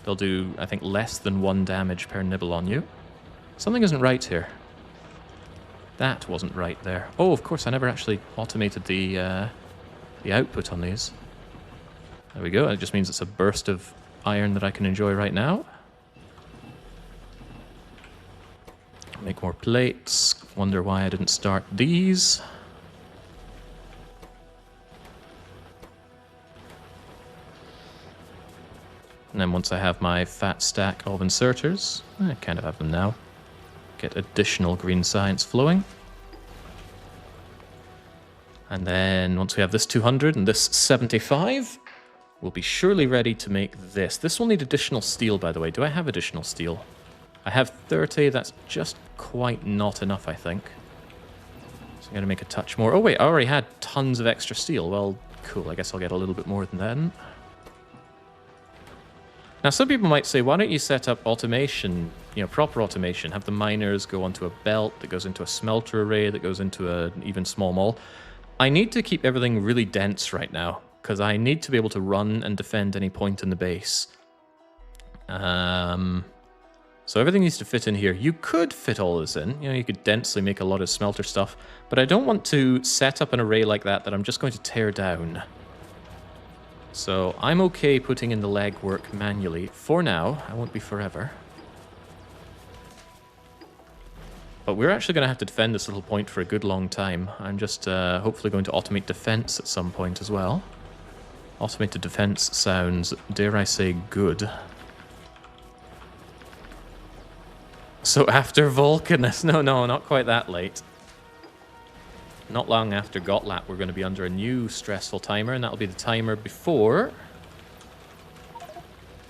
They'll do, I think, less than 1 damage per nibble on you. Something isn't right here. That wasn't right there. Oh, of course, I never actually automated the output on these. There we go. It just means it's a burst of iron that I can enjoy right now. Make more plates. Wonder why I didn't start these. And then once I have my fat stack of inserters, I kind of have them now, get additional green science flowing. And then once we have this 200 and this 75, we'll be surely ready to make this. This will need additional steel, by the way. Do I have additional steel? I have 30. That's just quite not enough, I think. So I'm going to make a touch more. Oh, wait, I already had tons of extra steel. Well, cool. I guess I'll get a little bit more than that. Now, some people might say, why don't you set up automation, you know, proper automation, have the miners go onto a belt that goes into a smelter array that goes into an even small mall. I need to keep everything really dense right now, because I need to be able to run and defend any point in the base. So everything needs to fit in here. You could fit all this in. You know, you could densely make a lot of smelter stuff, but I don't want to set up an array like that I'm just going to tear down. So I'm okay putting in the legwork manually. For now, I won't be forever. But we're actually going to have to defend this little point for a good long time. I'm just hopefully going to automate defense at some point as well. Automated defense sounds, dare I say, good. So after Vulcanus. No, not quite that late. Not long after GOTLAP, we're going to be under a new stressful timer, and that'll be the timer before...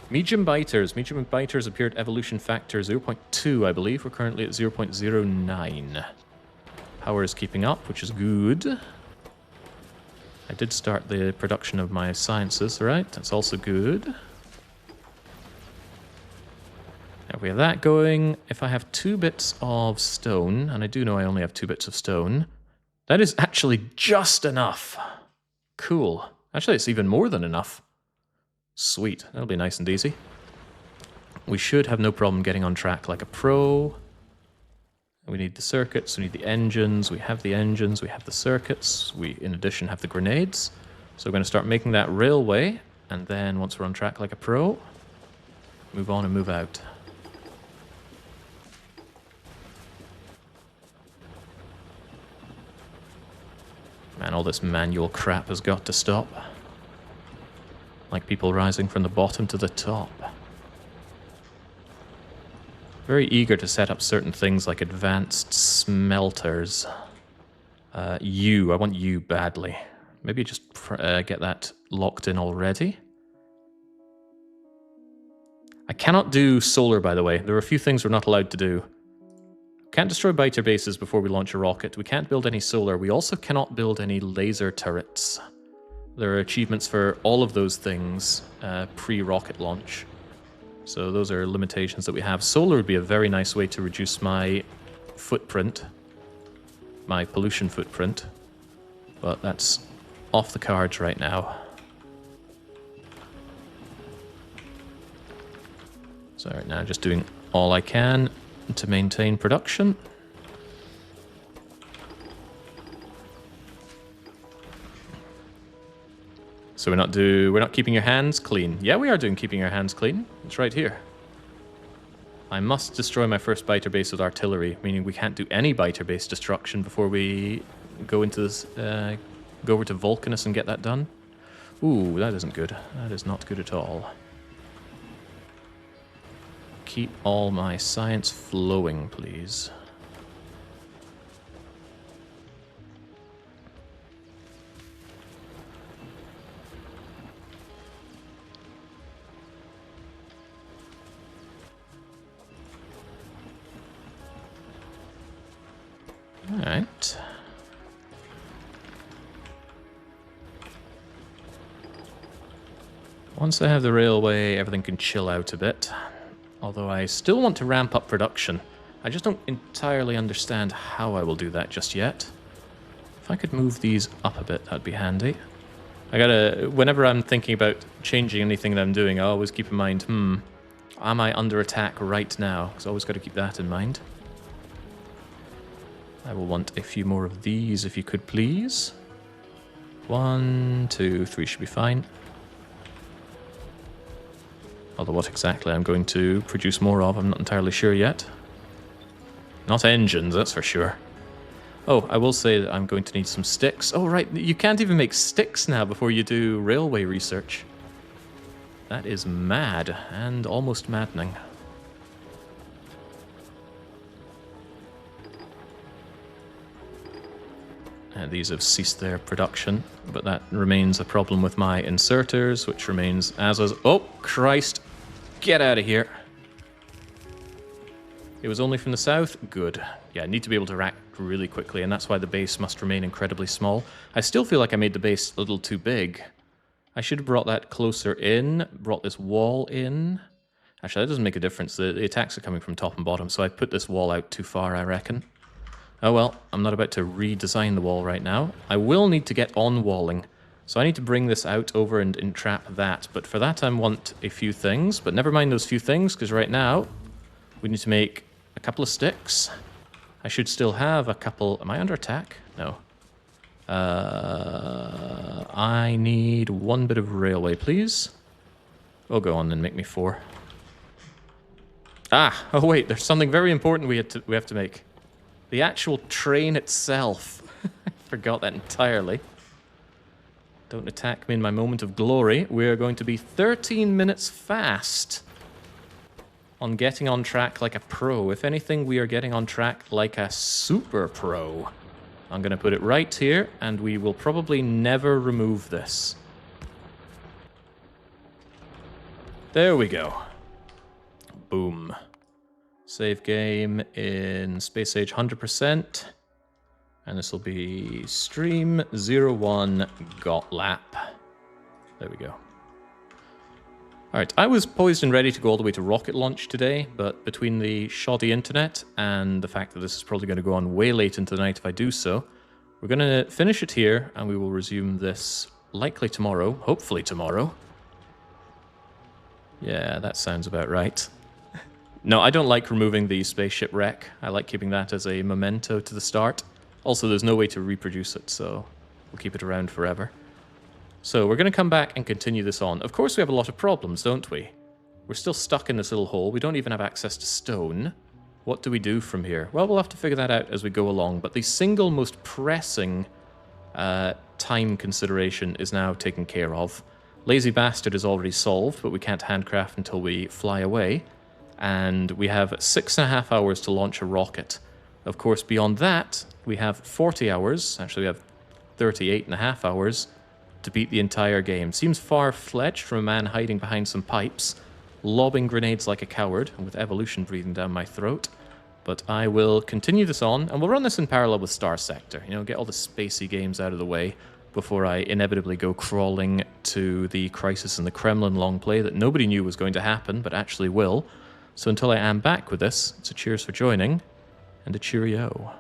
Medium biters. Medium biters appeared evolution factor 0.2, I believe. We're currently at 0.09. Power is keeping up, which is good. I did start the production of my sciences, right? That's also good. Now we have that going. If I have 2 bits of stone, and I do know I only have 2 bits of stone, that is actually just enough. Cool. Actually, it's even more than enough. Sweet. That'll be nice and easy. We should have no problem getting on track like a pro. We need the circuits, we need the engines, we have the engines, we have the circuits, we in addition have the grenades. So we're going to start making that railway, and then once we're on track like a pro, move on and move out. Man, all this manual crap has got to stop. Like people rising from the bottom to the top. Very eager to set up certain things like advanced smelters. I want you badly. Maybe just get that locked in already. I cannot do solar, by the way. There are a few things we're not allowed to do. Can't destroy biter bases before we launch a rocket. We can't build any solar. We also cannot build any laser turrets. There are achievements for all of those things pre-rocket launch. So those are limitations that we have. Solar would be a very nice way to reduce my footprint. My pollution footprint. But that's off the cards right now. So right now just doing all I can to maintain production. So we're not keeping your hands clean. Yeah, we are doing keeping our hands clean. It's right here. I must destroy my first biter base with artillery, meaning we can't do any biter base destruction before we go into this, go over to Vulcanus and get that done. Ooh, that isn't good. That is not good at all. Keep all my science flowing, please. Alright. Once I have the railway, everything can chill out a bit. Although I still want to ramp up production. I just don't entirely understand how I will do that just yet. If I could move these up a bit, that'd be handy. Whenever I'm thinking about changing anything that I'm doing, I always keep in mind, am I under attack right now? Because I always got to keep that in mind. I will want a few more of these, if you could please. 1, 2, 3 should be fine. Although what exactly I'm going to produce more of, I'm not entirely sure yet. Not engines, that's for sure. Oh, I will say that I'm going to need some sticks. Oh, right, you can't even make sticks now before you do railway research. That is mad, and almost maddening. These have ceased their production, but that remains a problem with my inserters, which remains as is. Oh, Christ! Get out of here! It was only from the south? Good. Yeah, I need to be able to react really quickly, and that's why the base must remain incredibly small. I still feel like I made the base a little too big. I should have brought that closer in, brought this wall in. Actually, that doesn't make a difference. The attacks are coming from top and bottom, so I put this wall out too far, I reckon. Oh well, I'm not about to redesign the wall right now. I will need to get on walling. So I need to bring this out over and entrap that. But for that I want a few things. But never mind those few things, because right now we need to make a couple of sticks. I should still have a couple... Am I under attack? No. I need 1 bit of railway, please. Oh, go on then, make me 4. Ah! Oh wait, there's something very important we have to make. The actual train itself. I forgot that entirely. Don't attack me in my moment of glory. We're going to be 13 minutes fast. on getting on track like a pro. If anything, we are getting on track like a super pro. I'm going to put it right here, and we will probably never remove this. There we go. Boom. Save game in Space Age 100%. And this will be Stream 01 GOTLAP. There we go. Alright, I was poised and ready to go all the way to rocket launch today, but between the shoddy internet and the fact that this is probably going to go on way late into the night if I do so, we're going to finish it here, and we will resume this likely tomorrow, hopefully tomorrow. Yeah, that sounds about right. No, I don't like removing the spaceship wreck. I like keeping that as a memento to the start. Also, there's no way to reproduce it, so we'll keep it around forever. So we're going to come back and continue this on. Of course, we have a lot of problems, don't we? We're still stuck in this little hole. We don't even have access to stone. What do we do from here? Well, we'll have to figure that out as we go along. But the single most pressing time consideration is now taken care of. Lazy Bastard is already solved, but we can't handcraft until we fly away. And we have 6.5 hours to launch a rocket. Of course, beyond that, we have 40 hours. Actually, we have 38.5 hours to beat the entire game. Seems far-fetched from a man hiding behind some pipes, lobbing grenades like a coward, and with evolution breathing down my throat. But I will continue this on, and we'll run this in parallel with Star Sector. You know, get all the spacey games out of the way before I inevitably go crawling to the Crisis in the Kremlin long play that nobody knew was going to happen, but actually will. So until I am back with this, it's a cheers for joining, and a cheerio.